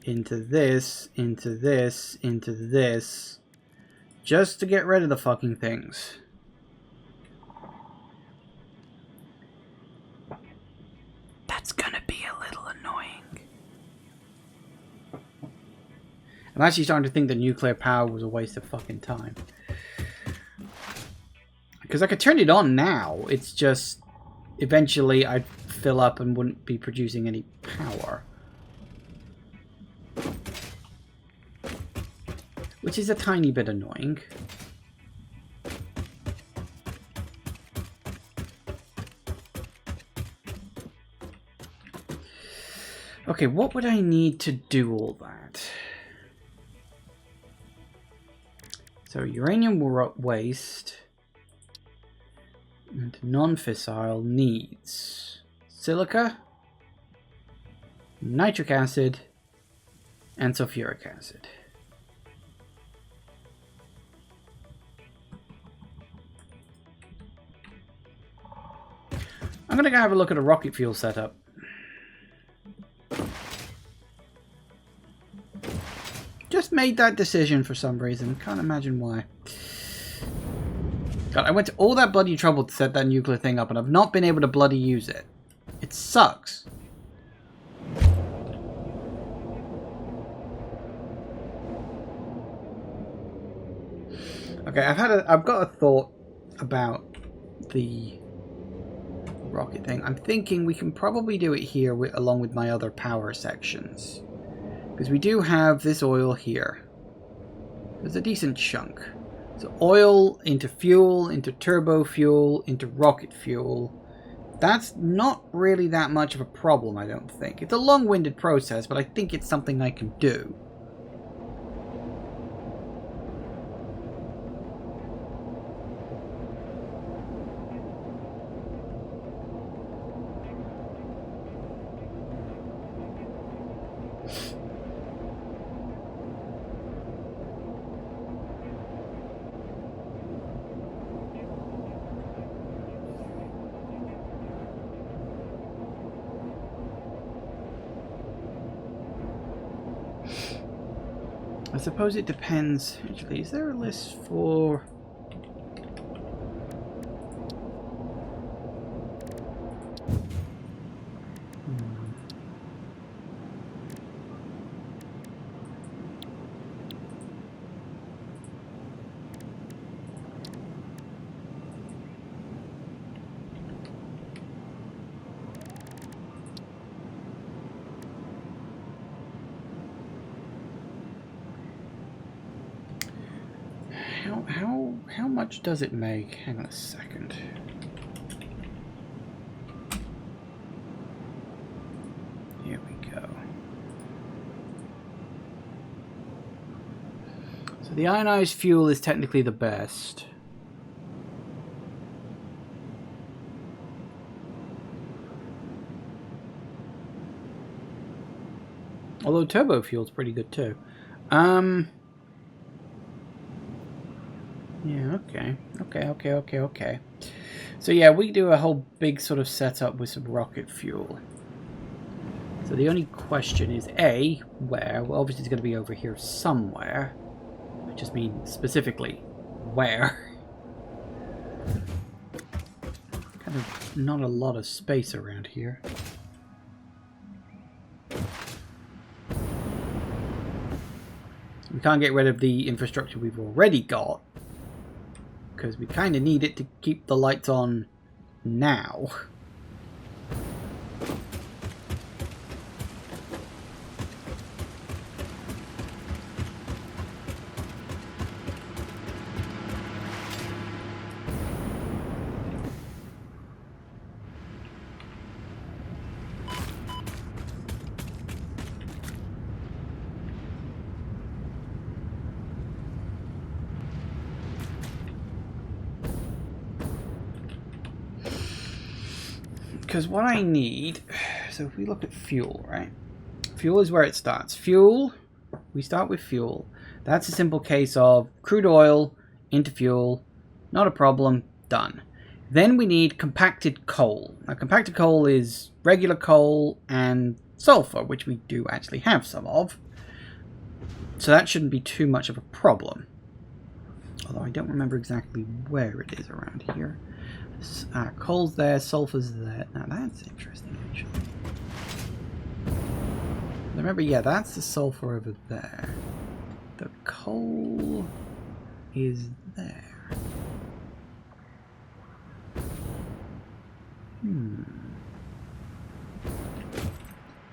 into this, into this, into this, just to get rid of the fucking things. That's gonna be a little annoying. I'm actually starting to think that nuclear power was a waste of fucking time. Because I could turn it on now, it's just eventually I'd fill up and wouldn't be producing any power. Which is a tiny bit annoying. Okay, what would I need to do all that? So uranium waste and non-fissile needs silica, nitric acid, and sulfuric acid. I'm gonna go have a look at a rocket fuel setup. Just made that decision for some reason. Can't imagine why. God, I went to all that bloody trouble to set that nuclear thing up and I've not been able to bloody use it. It sucks. Okay, I've got a thought about the rocket thing. I'm thinking we can probably do it here along with my other power sections. Because we do have this oil here. There's a decent chunk. So oil into fuel, into turbo fuel, into rocket fuel. That's not really that much of a problem, I don't think. It's a long-winded process, but I think it's something I can do. I suppose it depends. Actually, is there a list for... How much does it make? Hang on a second. Here we go. So the ionized fuel is technically the best. Although turbo fuel's pretty good too. Yeah, okay. So yeah, we do a whole big sort of setup with some rocket fuel. So the only question is, A, where? Well, obviously it's going to be over here somewhere. I just mean specifically, where? Kind not a lot of space around here. We can't get rid of the infrastructure we've already got, because we kind of need it to keep the lights on now. Because what I need, so if we look at fuel, right? Fuel is where it starts. Fuel, we start with fuel. That's a simple case of crude oil into fuel, not a problem, done. Then we need compacted coal. Now, compacted coal is regular coal and sulfur, which we do actually have some of. So that shouldn't be too much of a problem. Although I don't remember exactly where it is around here. Coal's there, sulfur's there. Now that's interesting, actually. Remember, yeah, that's the sulfur over there. The coal is there.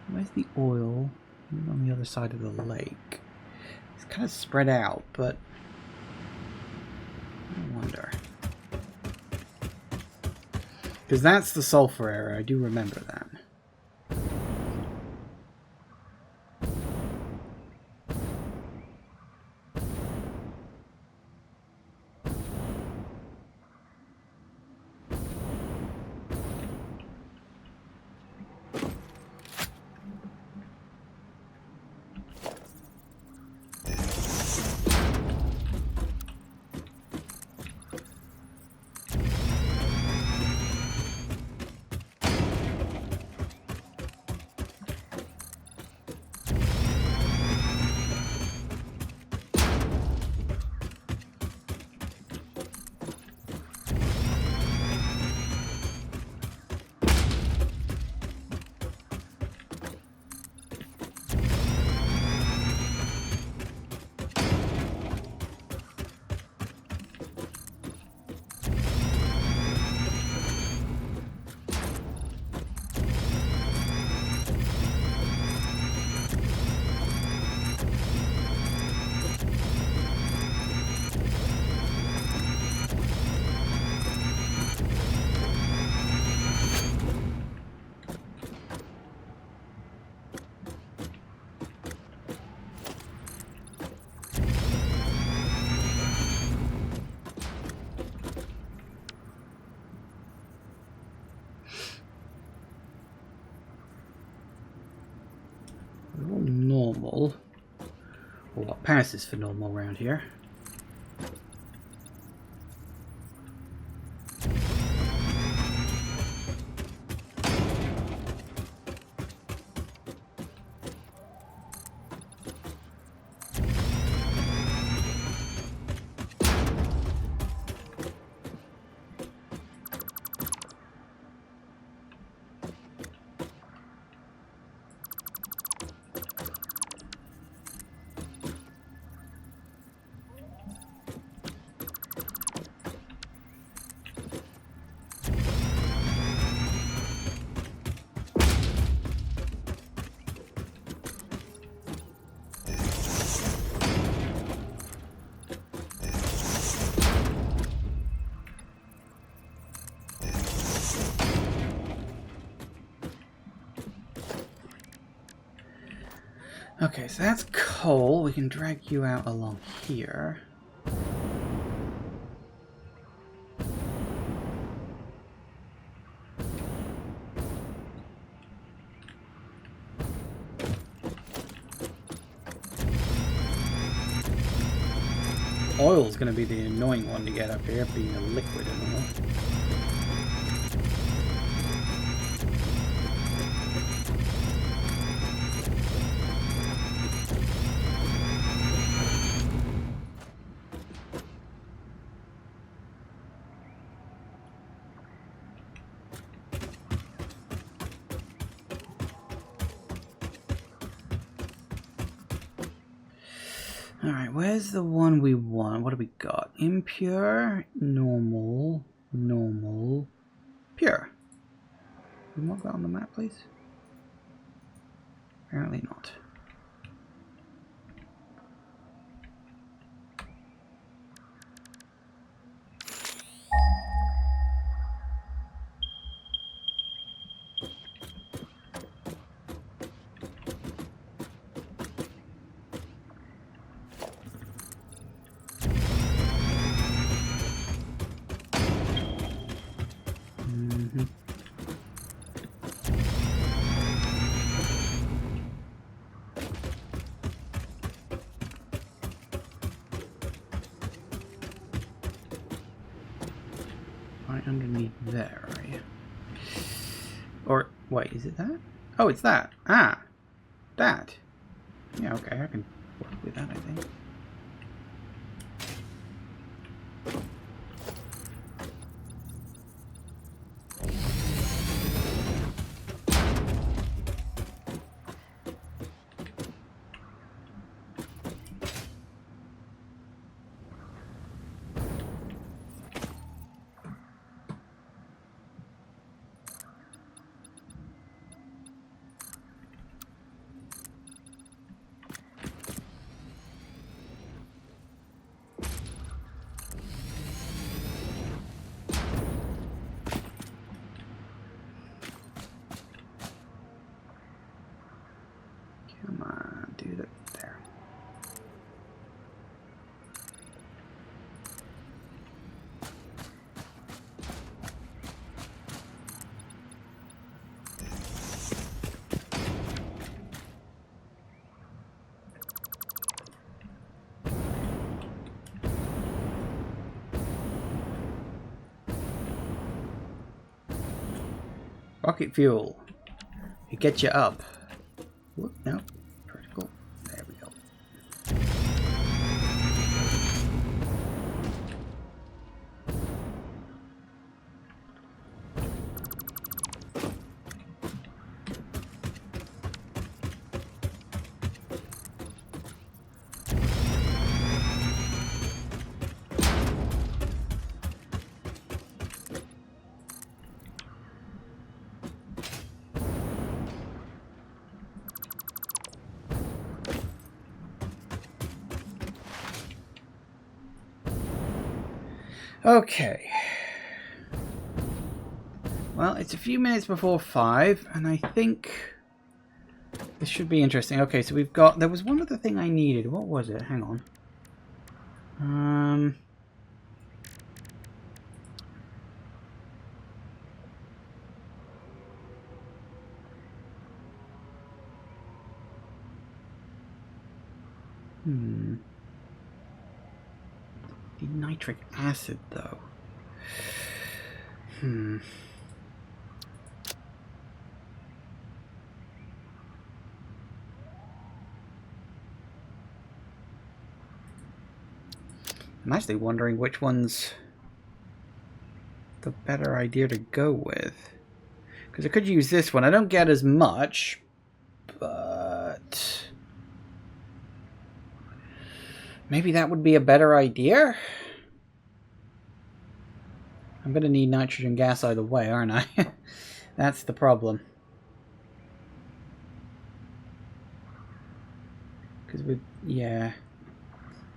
Where's the oil? On the other side of the lake. It's kind of spread out, but I wonder. Because that's the sulfur area, I do remember that. Normal, or what passes for normal around here. Okay, so that's coal. We can drag you out along here. Oil's going to be the annoying one to get up here, being a liquid and all. Alright, where's the one we want? What do we got? Impure, normal, normal, pure. Can we mark that on the map, please? Apparently not. Right underneath there, are you? Or, wait, is it that? Oh, it's that. Ah, that. Yeah, okay, I can work with that, I think. Come on, do that there. Rocket fuel. It gets you up. Whoop, no. Vertical. There we go. Okay. Well, it's a few minutes before 5, and I think this should be interesting. Okay, so we've got... There was one other thing I needed. What was it? Hang on. The nitric acid, though. I'm actually wondering which one's the better idea to go with. Because I could use this one. I don't get as much, but maybe that would be a better idea? I'm going to need nitrogen gas either way, aren't I? That's the problem. Because yeah.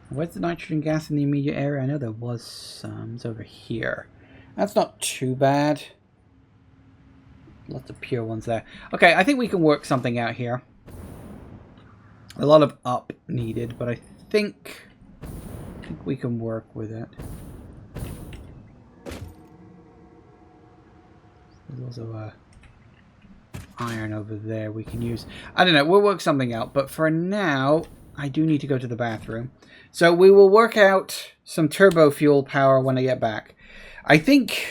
Where's the nitrogen gas in the immediate area? I know there was some. It's over here. That's not too bad. Lots of pure ones there. Okay, I think we can work something out here. A lot of up needed, but I think we can work with it. There's also iron over there we can use. I don't know, we'll work something out, but for now I do need to go to the bathroom. So we will work out some turbo fuel power when I get back. I think,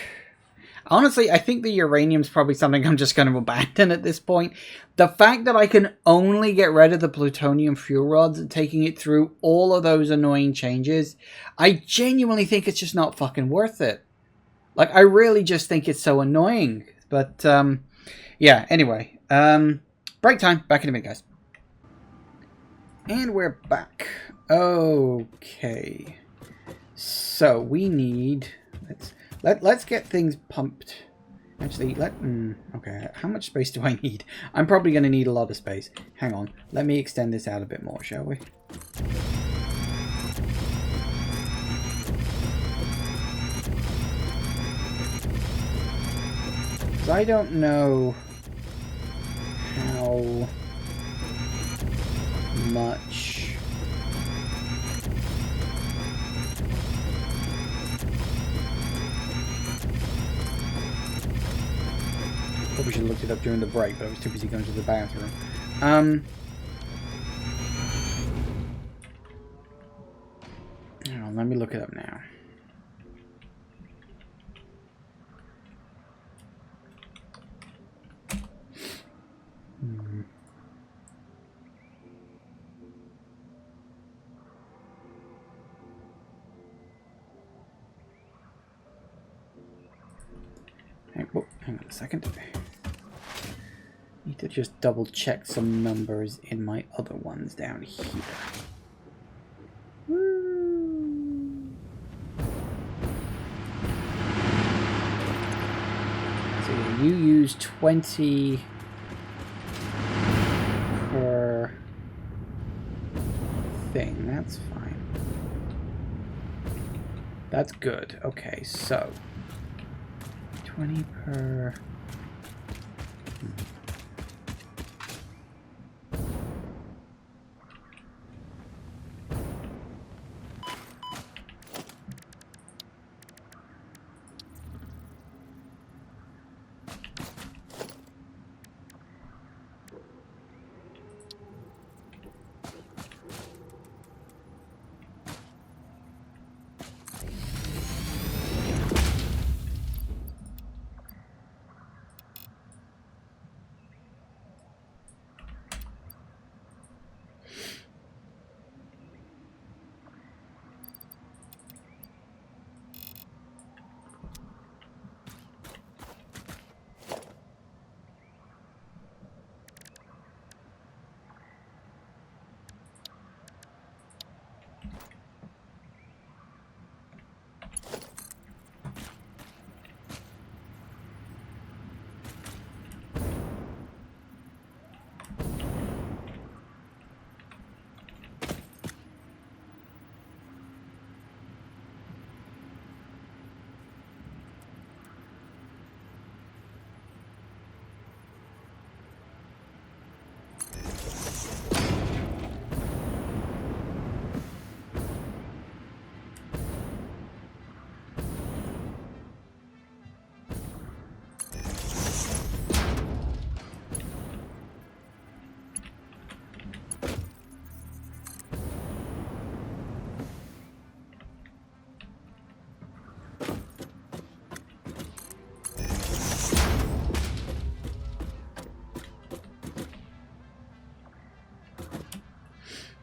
honestly, I think the uranium's probably something I'm just going to abandon at this point. The fact that I can only get rid of the plutonium fuel rods and taking it through all of those annoying changes, I genuinely think it's just not fucking worth it. Like, I really just think it's so annoying. But, yeah, anyway. Break time. Back in a minute, guys. And we're back. Okay. So we need... Let's get things pumped. Actually, okay, how much space do I need? I'm probably going to need a lot of space. Hang on. Let me extend this out a bit more, shall we? I don't know how much probably should have looked it up during the break, but I was too busy going to the bathroom. Hang on, let me look it up now. Hang on a second. Need to just double check some numbers in my other ones down here. So you use 20 per thing. That's fine. That's good. Okay, so 20 per...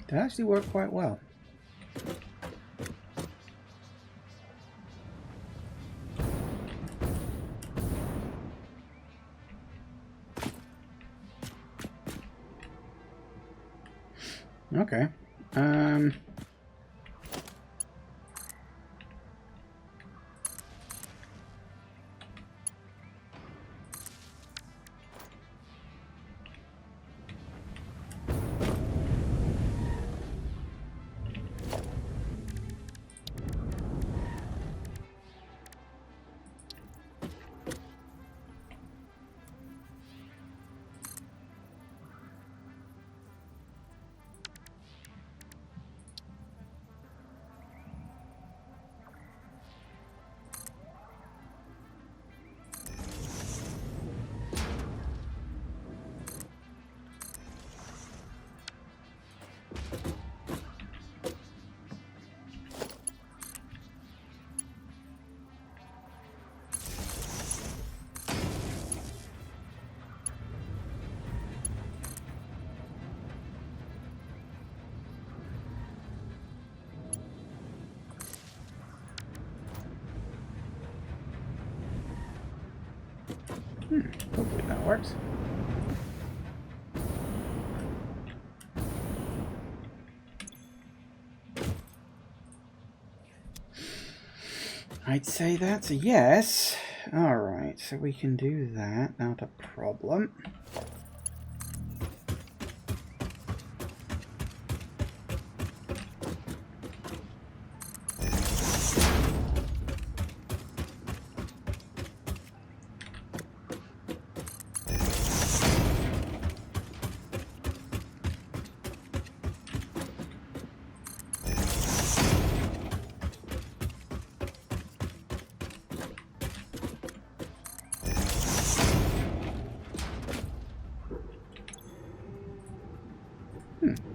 That actually worked quite well. Okay. Hopefully that works. I'd say that's a yes. Alright, so we can do that. Not a problem.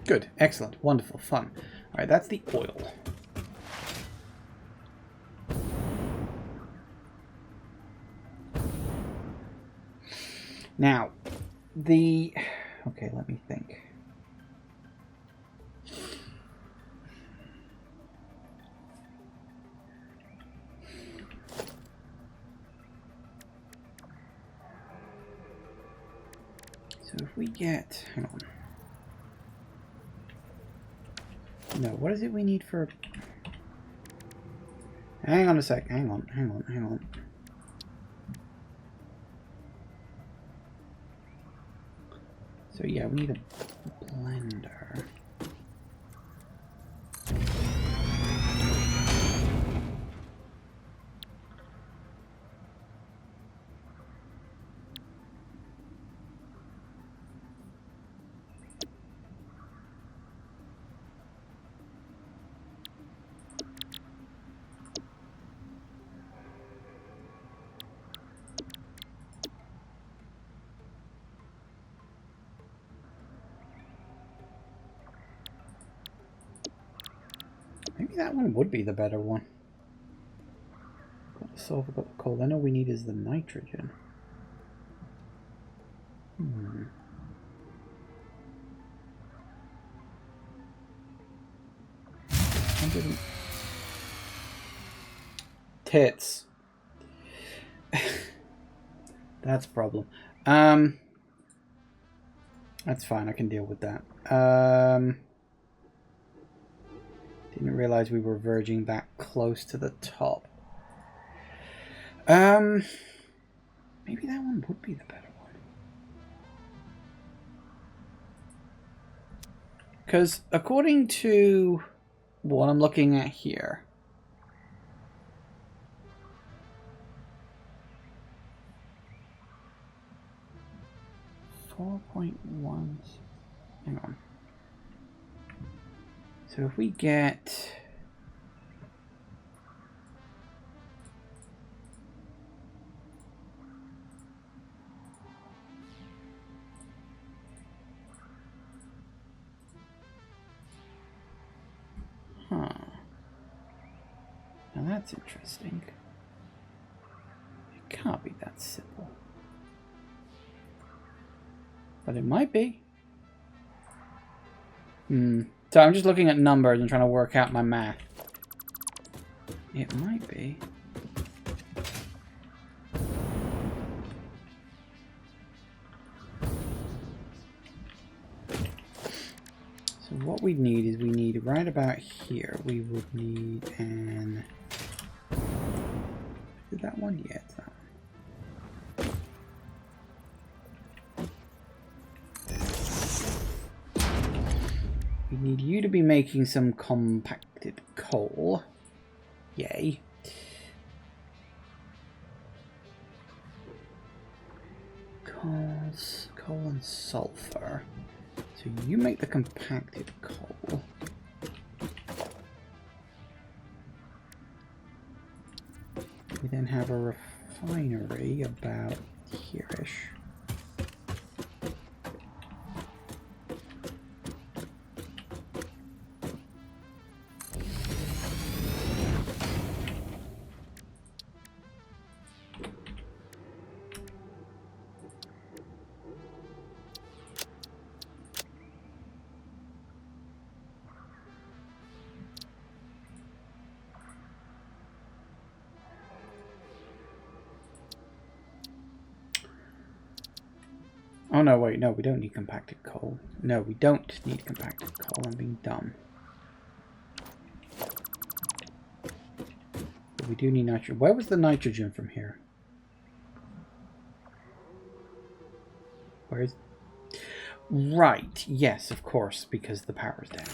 Good, excellent, wonderful, fun. Alright, that's the oil. Now, the... Okay, let me think. So if we get... Hang on. No, what is it we need for... Hang on a sec. Hang on. So yeah, we need a blender. Maybe that one would be the better one. Got the sulfur, got the coal. Then all we need is the nitrogen. Tits. That's a problem. That's fine, I can deal with that. Didn't realize we were verging that close to the top. Maybe that one would be the better one. Because according to what I'm looking at here, .1. Hang on. So if we get... Huh. Now that's interesting. It can't be that simple. But it might be. So I'm just looking at numbers and trying to work out my math. It might be. So what we need is we need right about here. We would need an... Did that one? Yeah, it's that one. We need you to be making some compacted coal. Yay. Coal and sulfur. So you make the compacted coal. We then have a refinery about here-ish. Oh no, wait, no, we don't need compacted coal. No, we don't need compacted coal. I'm being dumb. we do need nitrogen. Where was the nitrogen from here? Where is... Right, yes, of course, because the power's down.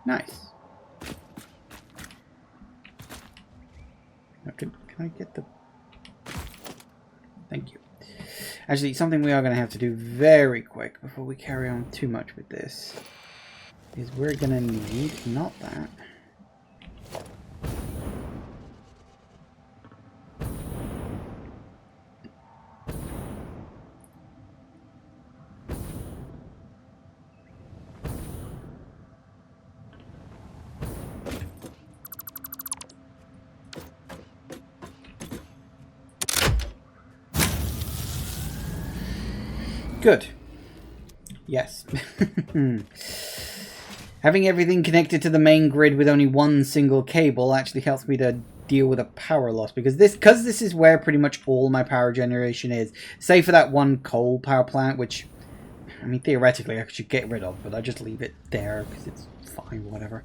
Nice. Now, can I get the... Thank you. Actually, something we are going to have to do very quick before we carry on too much with this is we're going to need, not that. Good. Yes. Having everything connected to the main grid with only one single cable actually helps me to deal with a power loss, because this is where pretty much all my power generation is. Save for that one coal power plant, which, I mean, theoretically I should get rid of, but I just leave it there because it's fine, whatever.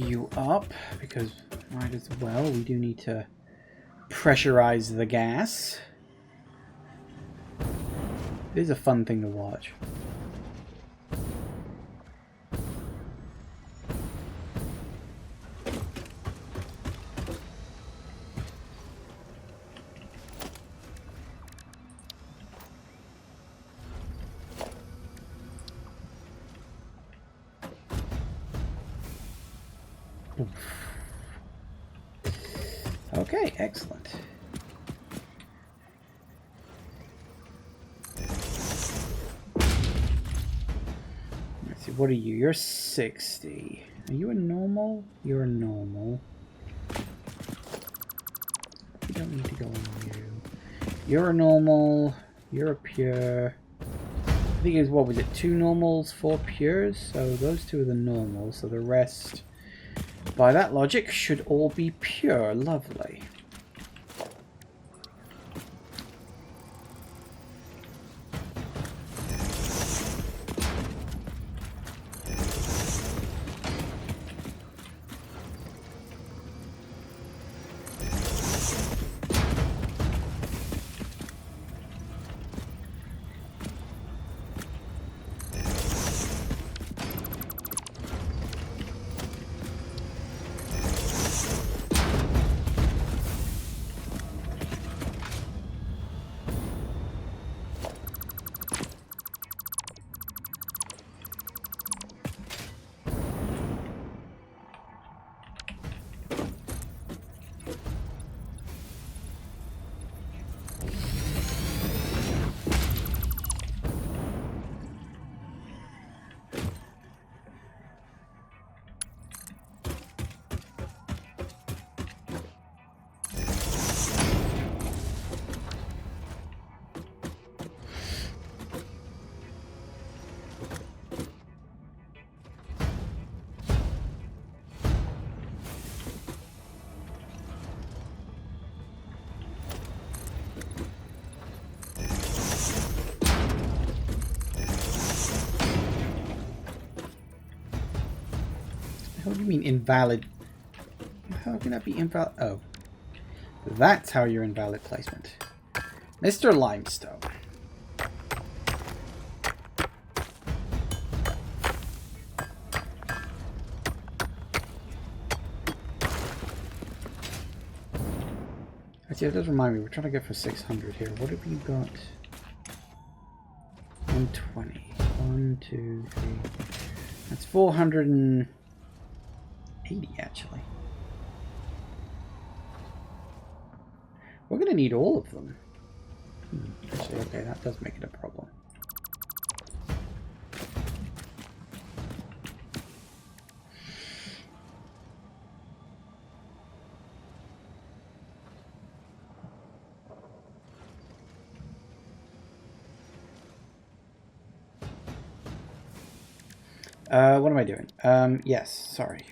You up, because might as well. We do need to pressurize the gas. It is a fun thing to watch. Okay, excellent. Let's see, what are you? You're 60. Are you a normal? You're a normal. You don't need to go on you. You're a normal. You're a pure. I think it was, what was it, 2 normals, 4 pures? So those 2 are the normals, so the rest, by that logic, should all be pure. Lovely. What do you mean invalid? How can that be invalid? Oh. That's how you're invalid placement. Mr. Limestone. Actually, it does remind me, we're trying to go for 600 here. What have you got? 120. 1, 2, 3. That's 480 actually. We're going to need all of them. Actually, okay, that does make it a problem. What am I doing? Yes, sorry.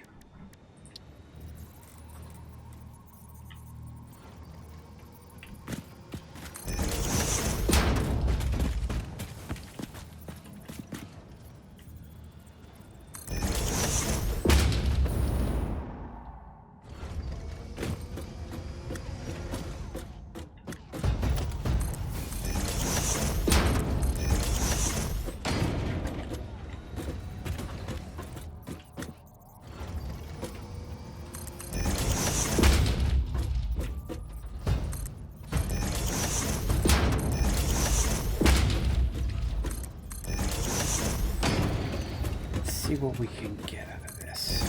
See what we can get out of this.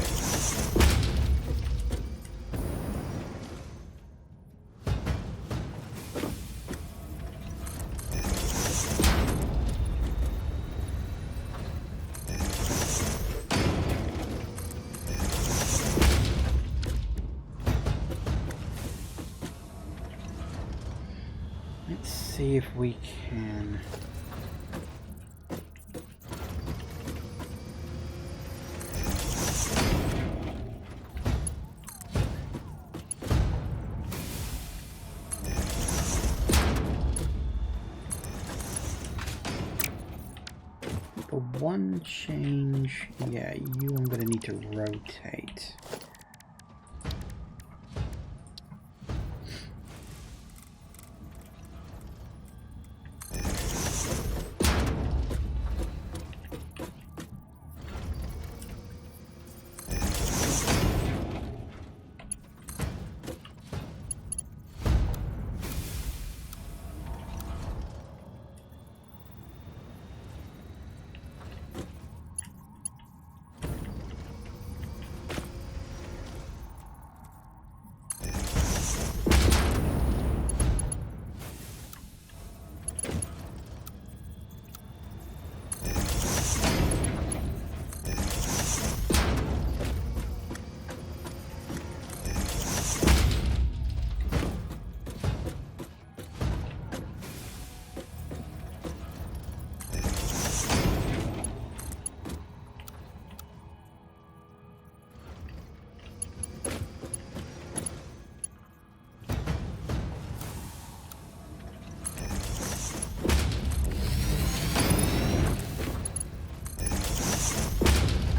Let's see if we can... The one change, yeah, you I'm going to need to rotate.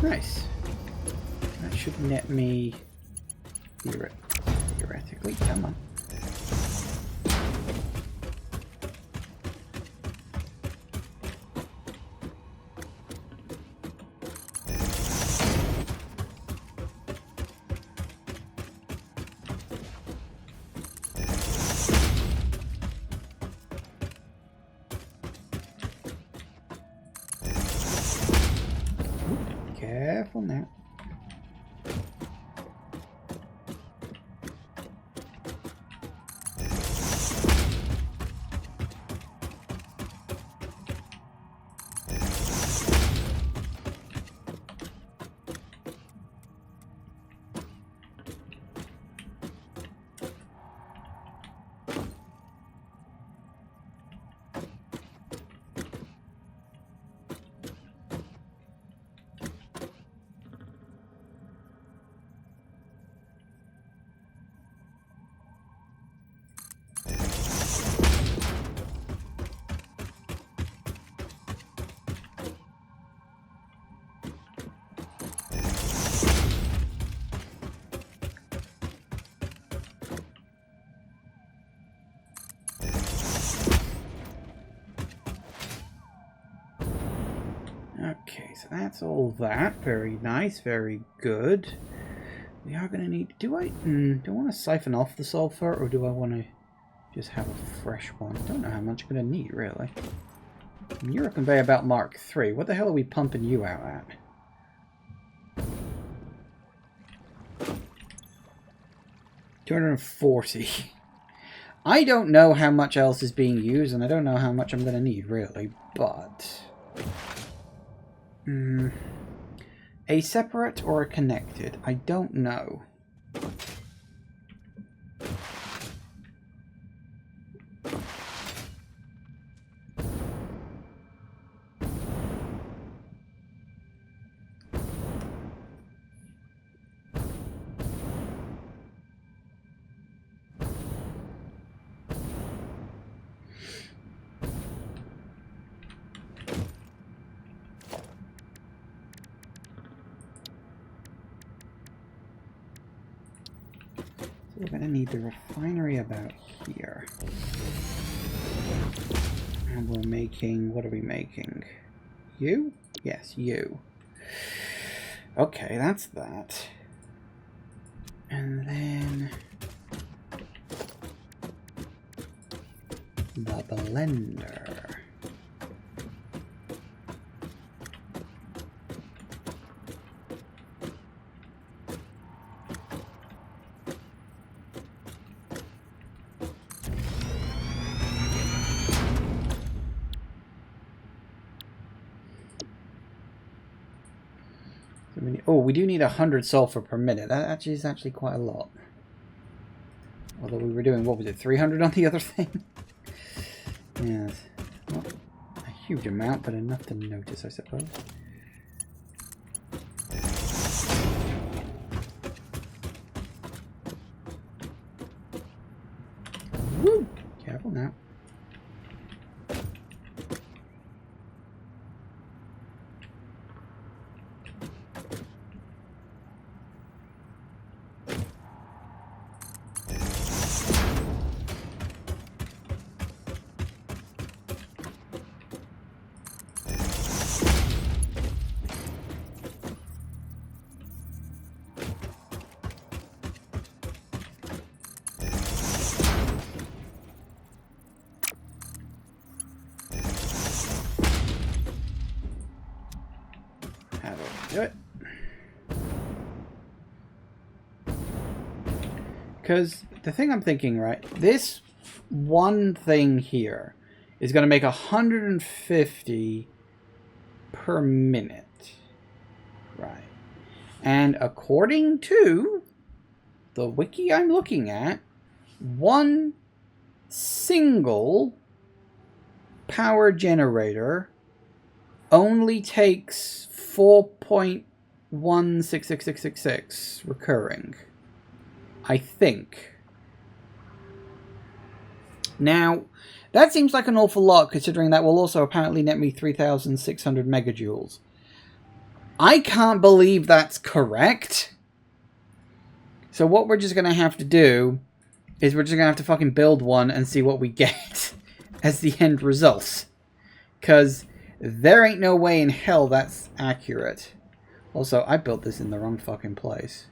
Nice. That should net me theoretically. Come on. Careful now. that's all that. Very nice, very good. We are going to need... Do I want to siphon off the sulfur, or do I want to just have a fresh one? I don't know how much I'm going to need, really. You're a conveyor belt Mark III. What the hell are we pumping you out at? $240. I don't know how much else is being used, and I don't know how much I'm going to need, really, but... A separate or a connected? I don't know. We're going to need the refinery about here. And we're making... What are we making? You? Yes, you. Okay, that's that. And then... the blender. Oh, we do need 100 sulfur per minute. That actually is quite a lot. Although we were doing, what was it, 300 on the other thing? Yes. Not a huge amount, but enough to notice, I suppose. Woo! Careful now. Do it. Because the thing I'm thinking, right, this one thing here is going to make 150 per minute. Right. And according to the wiki I'm looking at, one single power generator only takes 4.166666 recurring, I think. Now, that seems like an awful lot, considering that will also apparently net me 3,600 megajoules. I can't believe that's correct. So what we're just going to have to do is we're just going to have to fucking build one and see what we get as the end result. Because there ain't no way in hell that's accurate. Also, I built this in the wrong fucking place.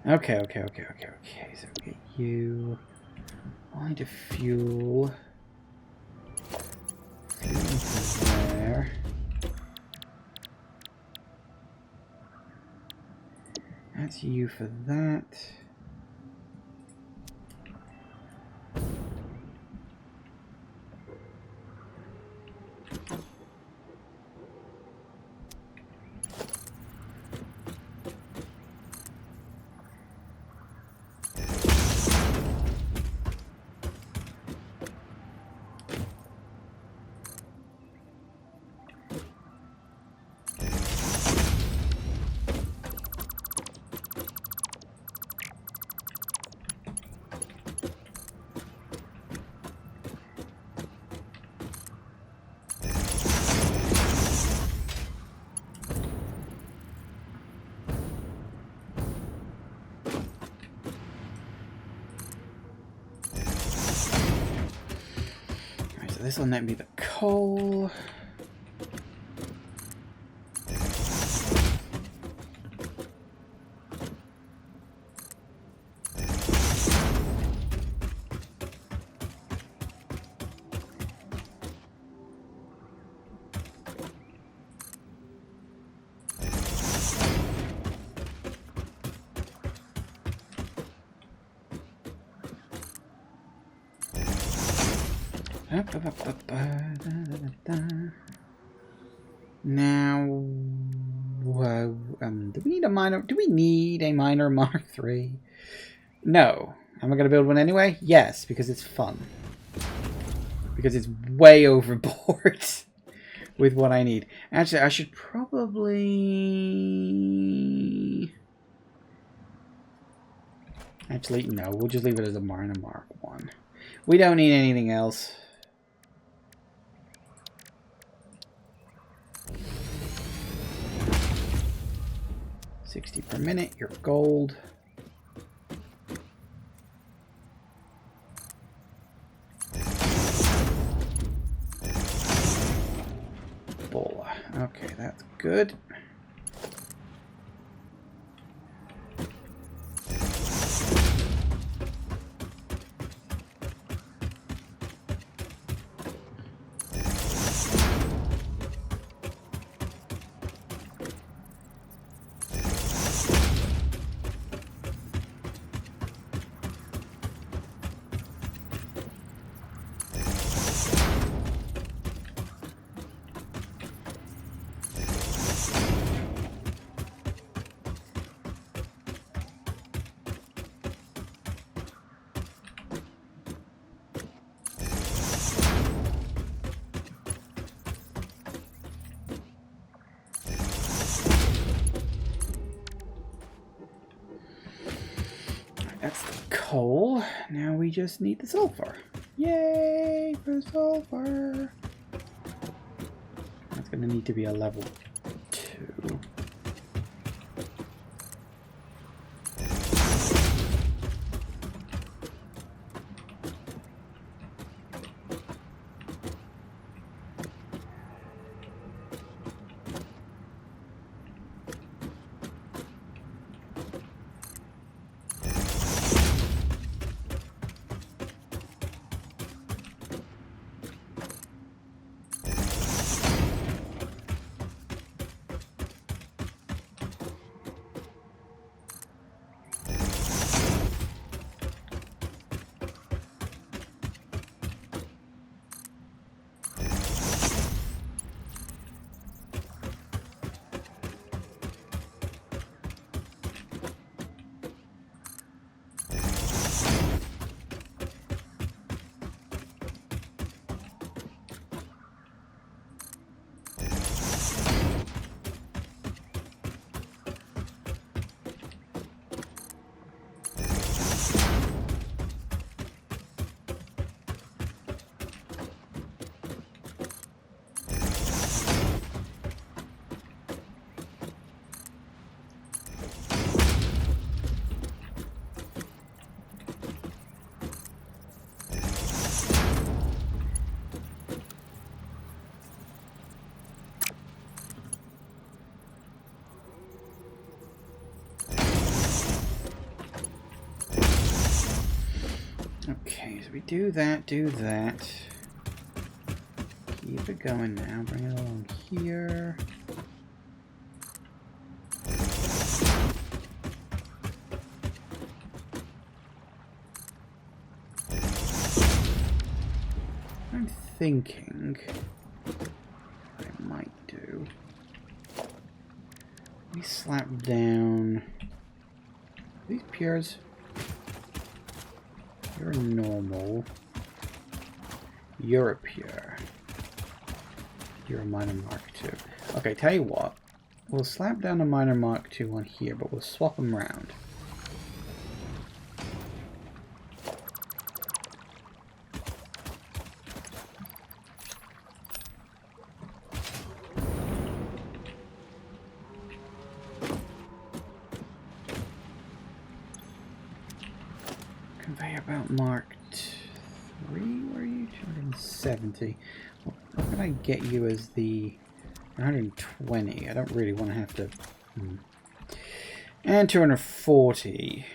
Okay. So get you. Line to fuel. Fuel into there. That's you for that. This will net me the coal. Now, do we need a miner? Do we need a miner Mark III? No. Am I going to build one anyway? Yes, because it's fun. Because it's way overboard with what I need. Actually, I should probably... Actually, no. We'll just leave it as a miner Mark I. We don't need anything else. 60 per minute, your gold. Bola. Okay, that's good. That's the coal. Now we just need the sulfur. Yay for sulfur. That's going to need to be a level 2. we do that, do that. Keep it going now. Bring it along here. I'm thinking what I might do. We slap down these pures. You're a normal. You're a pure. You're a minor Mark II. Okay, tell you what. We'll slap down a minor Mark II on here, but we'll swap them around. Conveyor belt Mark III, where are you? 270. What can I get you as the 120? I don't really want to have to... And 240.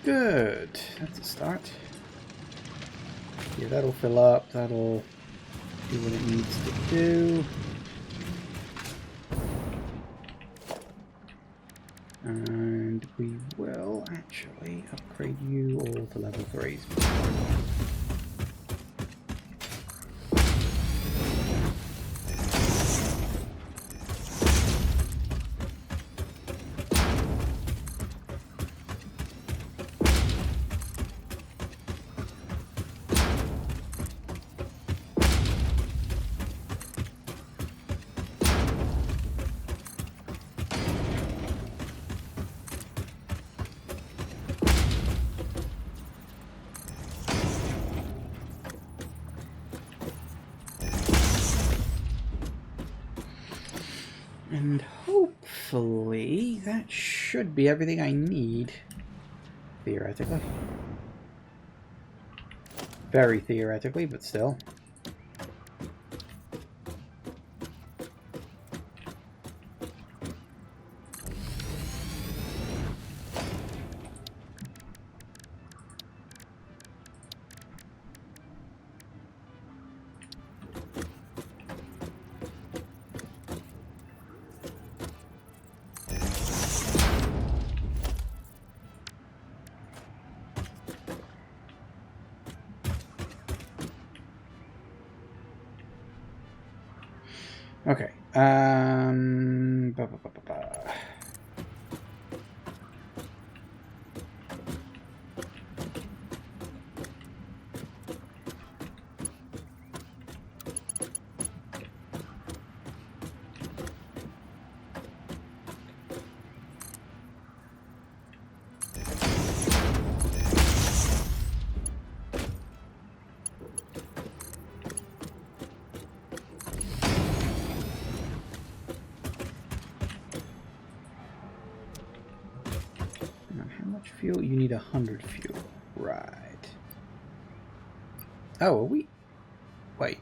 Good. That's a start. Yeah, that'll fill up. That'll do what it needs to do. And we will actually upgrade you all to level 3s. And hopefully that should be everything I need, theoretically. Very theoretically, but still. Okay. Ba, ba, ba, ba, ba. Fuel, you need 100 fuel. Right. Oh, are we... Wait.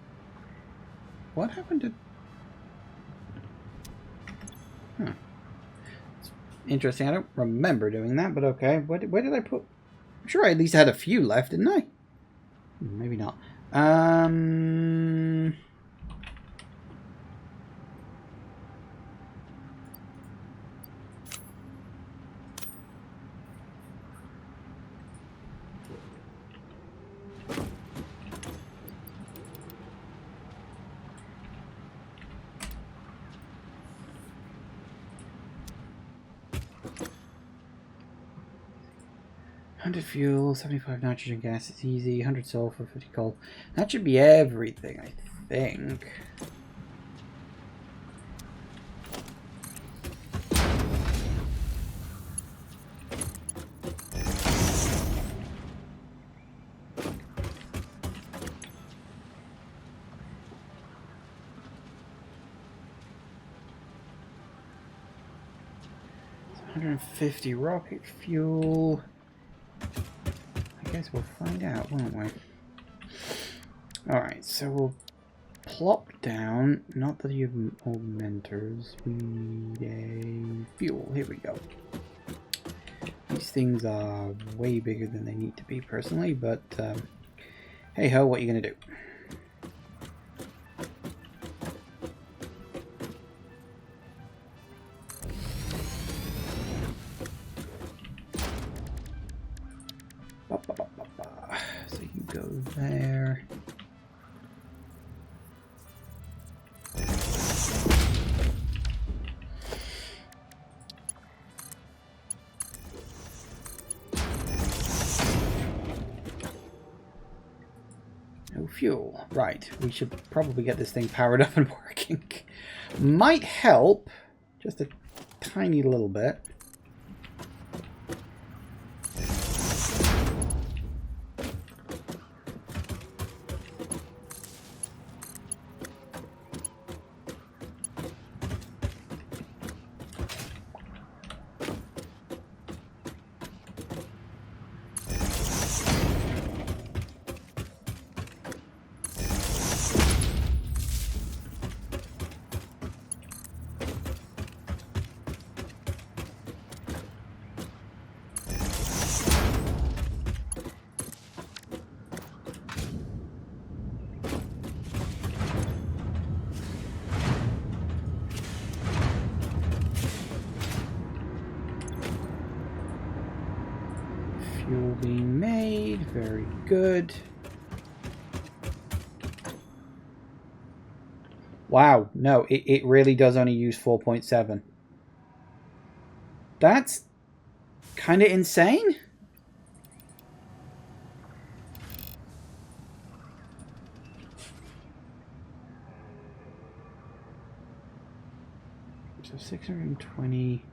What happened to... Huh. It's interesting. I don't remember doing that, but okay. Where did I put... I'm sure I at least had a few left, didn't I? Maybe not. 100 fuel, 75 nitrogen gas, it's easy. 100 sulfur, 50 coal. That should be everything, I think. It's 150 rocket fuel. I guess we'll find out, won't we? Alright, so we'll plop down, not that you have augmenters, we need a fuel. Here we go. These things are way bigger than they need to be personally, but hey ho, what are you gonna do? So you go there. No fuel. Right, we should probably get this thing powered up and working. Might help, just a tiny little bit. Fuel being made, very good. Wow, no, it really does only use 4.7. That's kind of insane. So 620.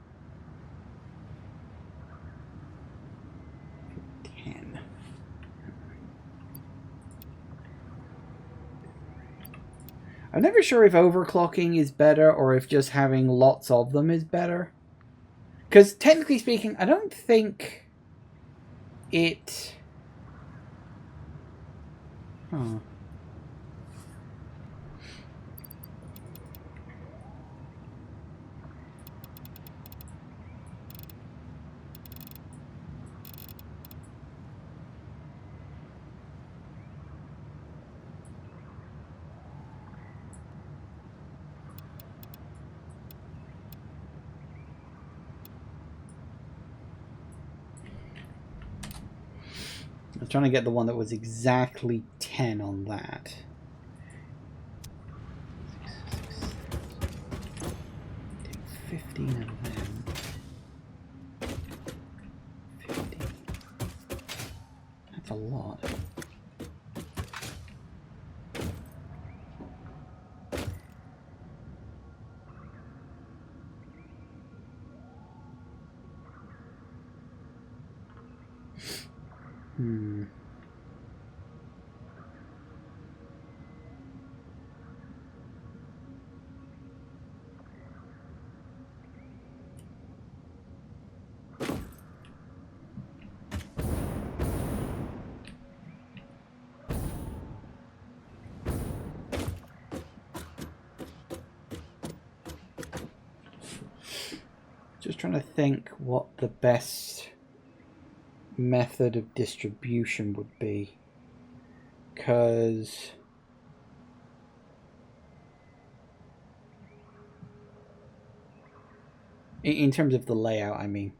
10. I'm never sure if overclocking is better or if just having lots of them is better. Because technically speaking, I don't think it... Huh. I was trying to get the one that was exactly 10 on that. Take 15 of them. 50. That's a lot. Just trying to think what the best method of distribution would be. Because in terms of the layout, I mean.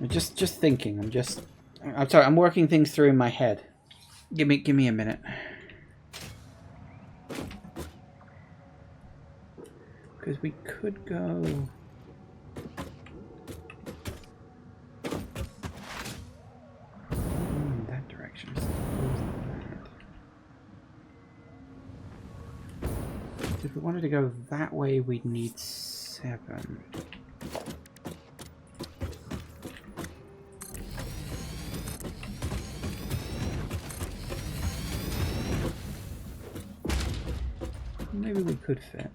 Just thinking. I'm sorry. I'm working things through in my head. Give me a minute. Because we could go in that direction. So if we wanted to go that way, we'd need 7. Maybe we could fit.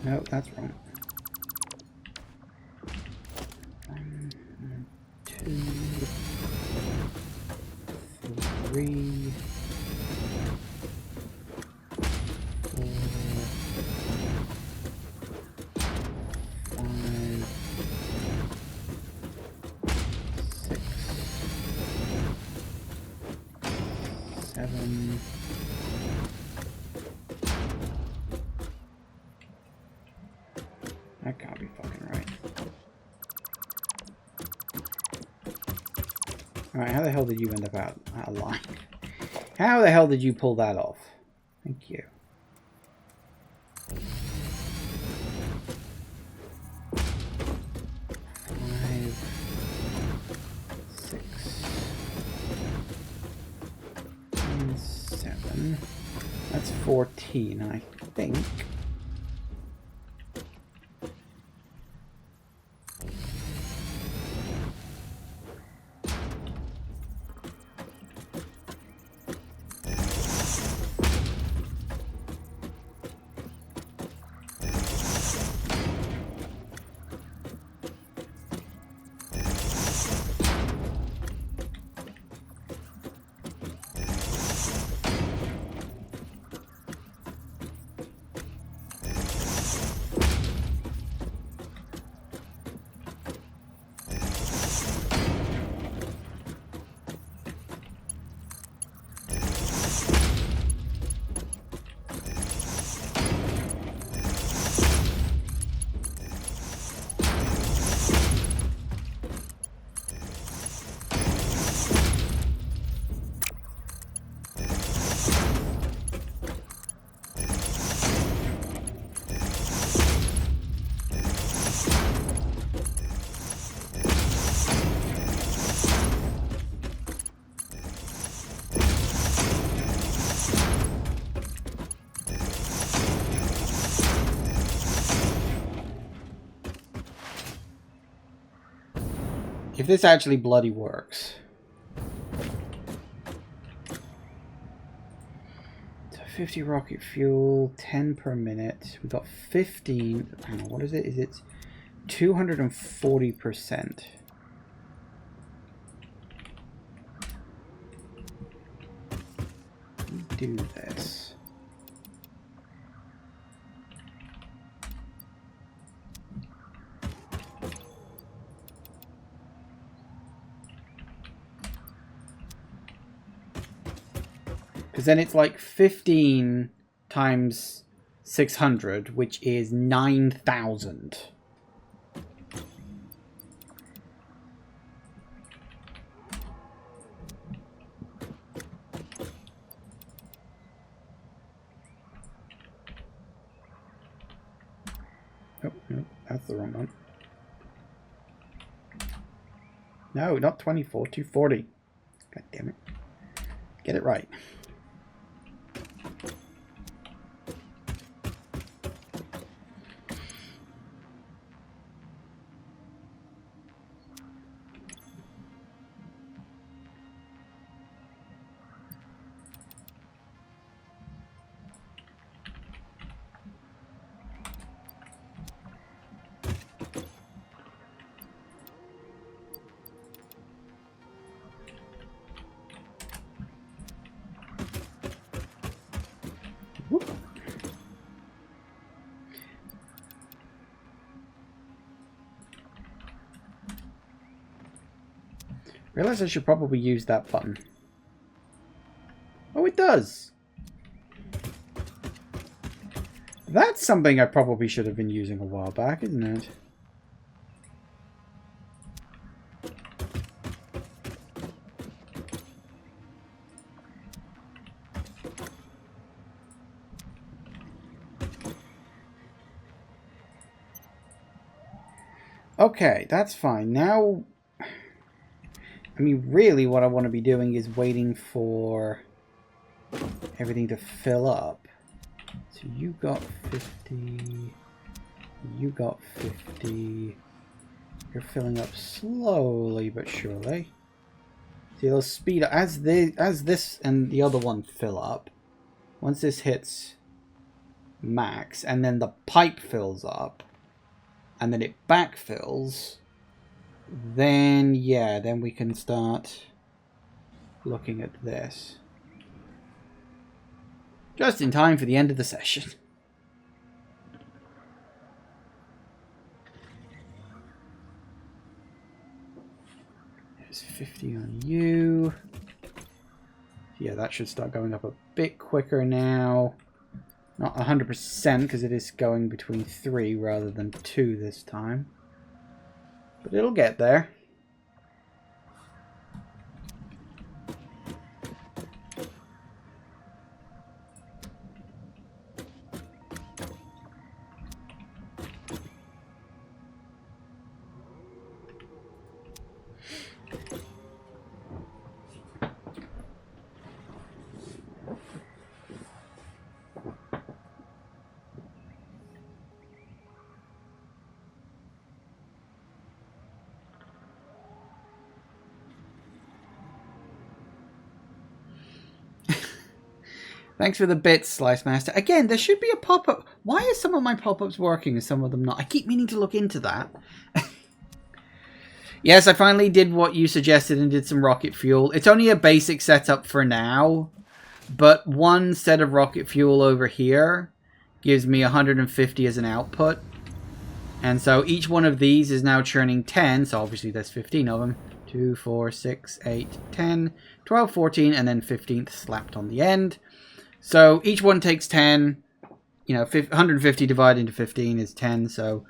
No, that's wrong. 1, 2, 3, 4, 5, 6, 7. That can't be fucking right. Alright, how the hell did you end up out of line? How the hell did you pull that off? Thank you. Five, 6, and 7. That's 14, I think. If this actually bloody works. So 50 rocket fuel, 10 per minute. We've got 15. Hang on, what is it? Is it 240%? Do this. Because then it's like 15 times 600, which is 9,000. Oh, no, that's the wrong one. No, not 24, 240. God damn it. Get it right. Realize I should probably use that button. Oh, it does! That's something I probably should have been using a while back, isn't it? Okay, that's fine. Now... I mean, really what I want to be doing is waiting for everything to fill up. So you got 50, you got 50. You're filling up slowly but surely. See, it'll speed up as this and the other one fill up. Once this hits max and then the pipe fills up and then it backfills, then yeah, then we can start looking at this. Just in time for the end of the session. There's 50 on you. Yeah, that should start going up a bit quicker now. Not 100% because it is going between 3 rather than 2 this time. But it'll get there. Thanks for the bits, Slice Master. Again, there should be a pop-up. Why are some of my pop-ups working and some of them not? I keep meaning to look into that. Yes, I finally did what you suggested and did some rocket fuel. It's only a basic setup for now, but one set of rocket fuel over here gives me 150 as an output. And so each one of these is now churning 10, so obviously there's 15 of them. 2, 4, 6, 8, 10, 12, 14, and then 15th slapped on the end. So each one takes 10, you know, 150 divided into 15 is 10, so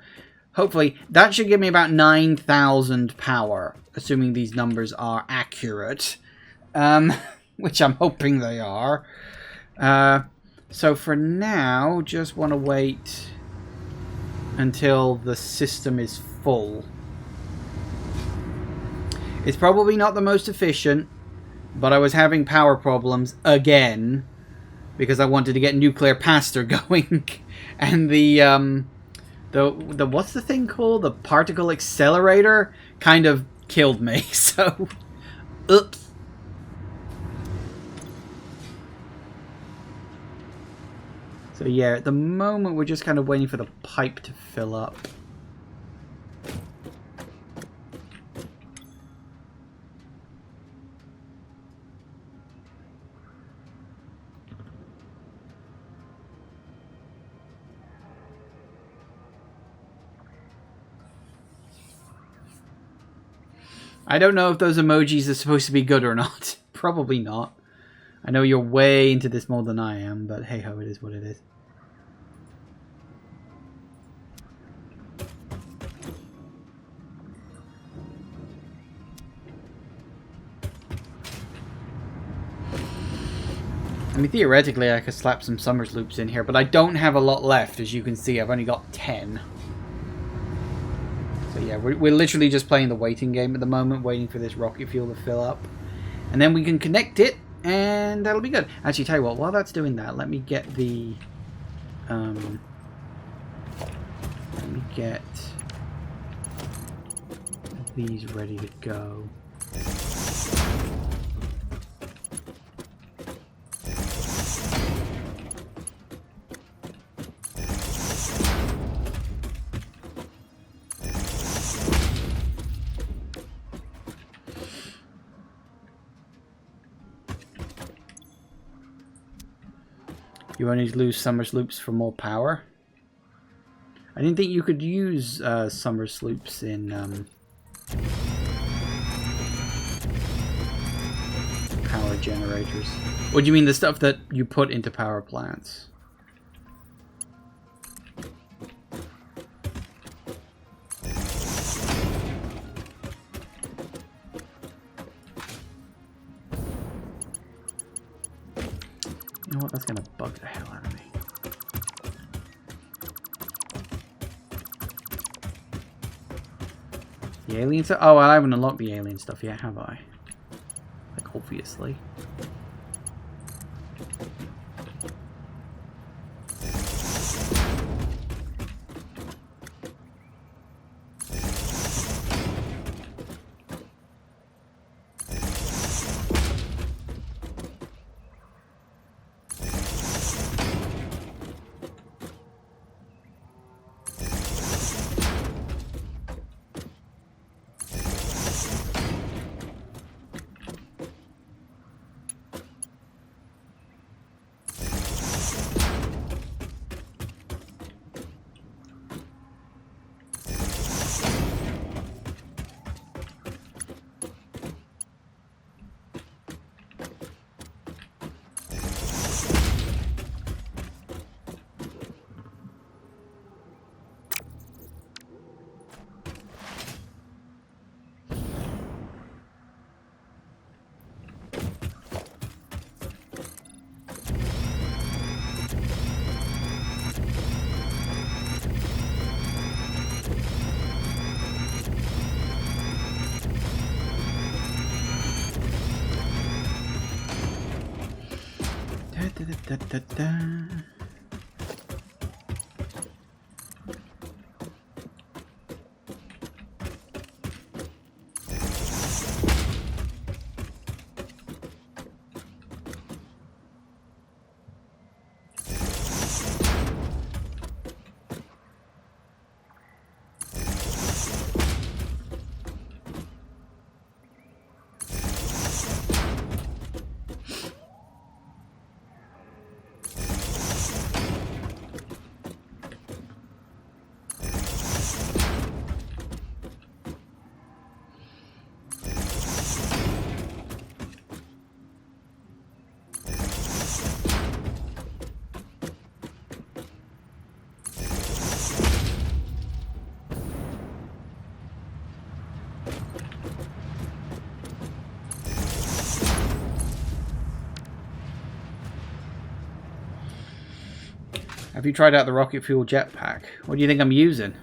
hopefully that should give me about 9,000 power, assuming these numbers are accurate, which I'm hoping they are. So for now, just want to wait until the system is full. It's probably not the most efficient, but I was having power problems again, because I wanted to get nuclear pasta going, and the what's the thing called? The particle accelerator kind of killed me. So, oops. So yeah, at the moment we're just kind of waiting for the pipe to fill up. I don't know if those emojis are supposed to be good or not. Probably not. I know you're way into this more than I am, but hey ho, it is what it is. I mean, theoretically I could slap some Summers loops in here, but I don't have a lot left, as you can see. I've only got 10. So yeah, we're literally just playing the waiting game at the moment, waiting for this rocket fuel to fill up. And then we can connect it, and that'll be good. Actually, tell you what, while that's doing that, let me get the... let me get these ready to go. You only lose summer sloops for more power. I didn't think you could use summer sloops in power generators. What do you mean, the stuff that you put into power plants? You know what? That's gonna bug the hell out of me. The alien stuff? Oh, I haven't unlocked the alien stuff yet, have I? Like, obviously. Da, da, da. Have you tried out the rocket fuel jetpack? What do you think I'm using?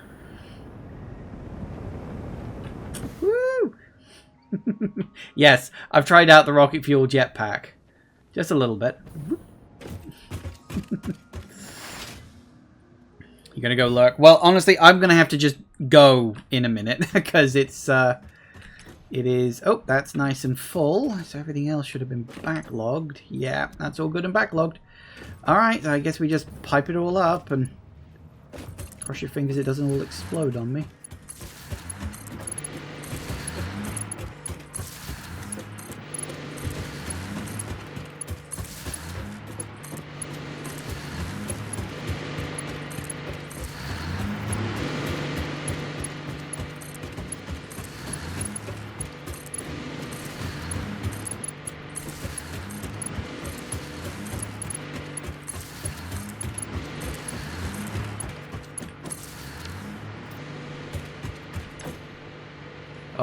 Woo! Yes, I've tried out the rocket fuel jetpack. Just a little bit. You're gonna go lurk? Well, honestly, I'm gonna have to just go in a minute because it is. Oh, that's nice and full. So everything else should have been backlogged. Yeah, that's all good and backlogged. All right, I guess we just pipe it all up and cross your fingers it doesn't all explode on me.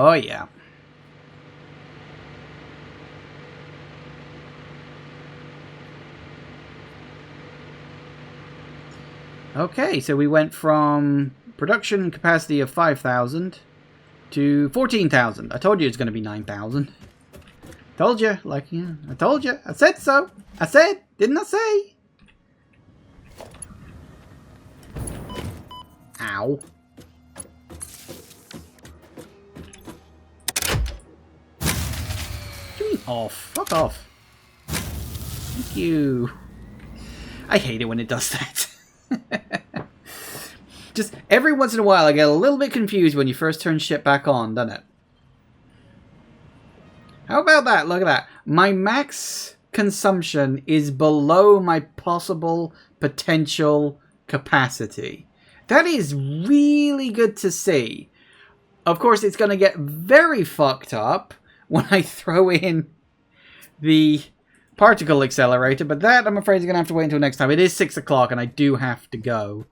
Oh, yeah. Okay, so we went from production capacity of 5,000 to 14,000. I told you it's going to be 9,000. Told you, like, yeah, I told you. I said so. I said, didn't I say? Ow. Get me off. Fuck off. Thank you. I hate it when it does that. Just every once in a while I get a little bit confused when you first turn shit back on, doesn't it? How about that? Look at that. My max consumption is below my possible potential capacity. That is really good to see. Of course, it's going to get very fucked up when I throw in the particle accelerator, but that I'm afraid is going to have to wait until next time. It is 6 o'clock and I do have to go.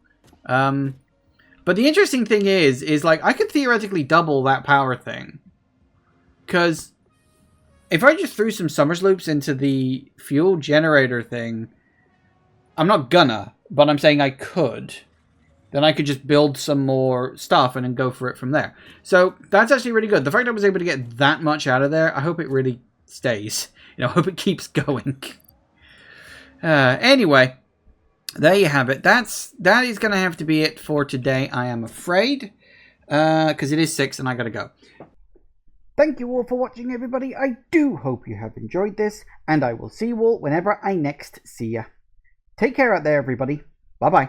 But the interesting thing is like, I could theoretically double that power thing. Because if I just threw some Summers loops into the fuel generator thing, I'm not gonna, but I'm saying I could. Then I could just build some more stuff and then go for it from there. So that's actually really good. The fact I was able to get that much out of there, I hope it really stays. You know, I hope it keeps going. Anyway, there you have it. That is going to have to be it for today, I am afraid. Because it is 6 and I got to go. Thank you all for watching, everybody. I do hope you have enjoyed this, and I will see you all whenever I next see ya. Take care out there, everybody. Bye-bye.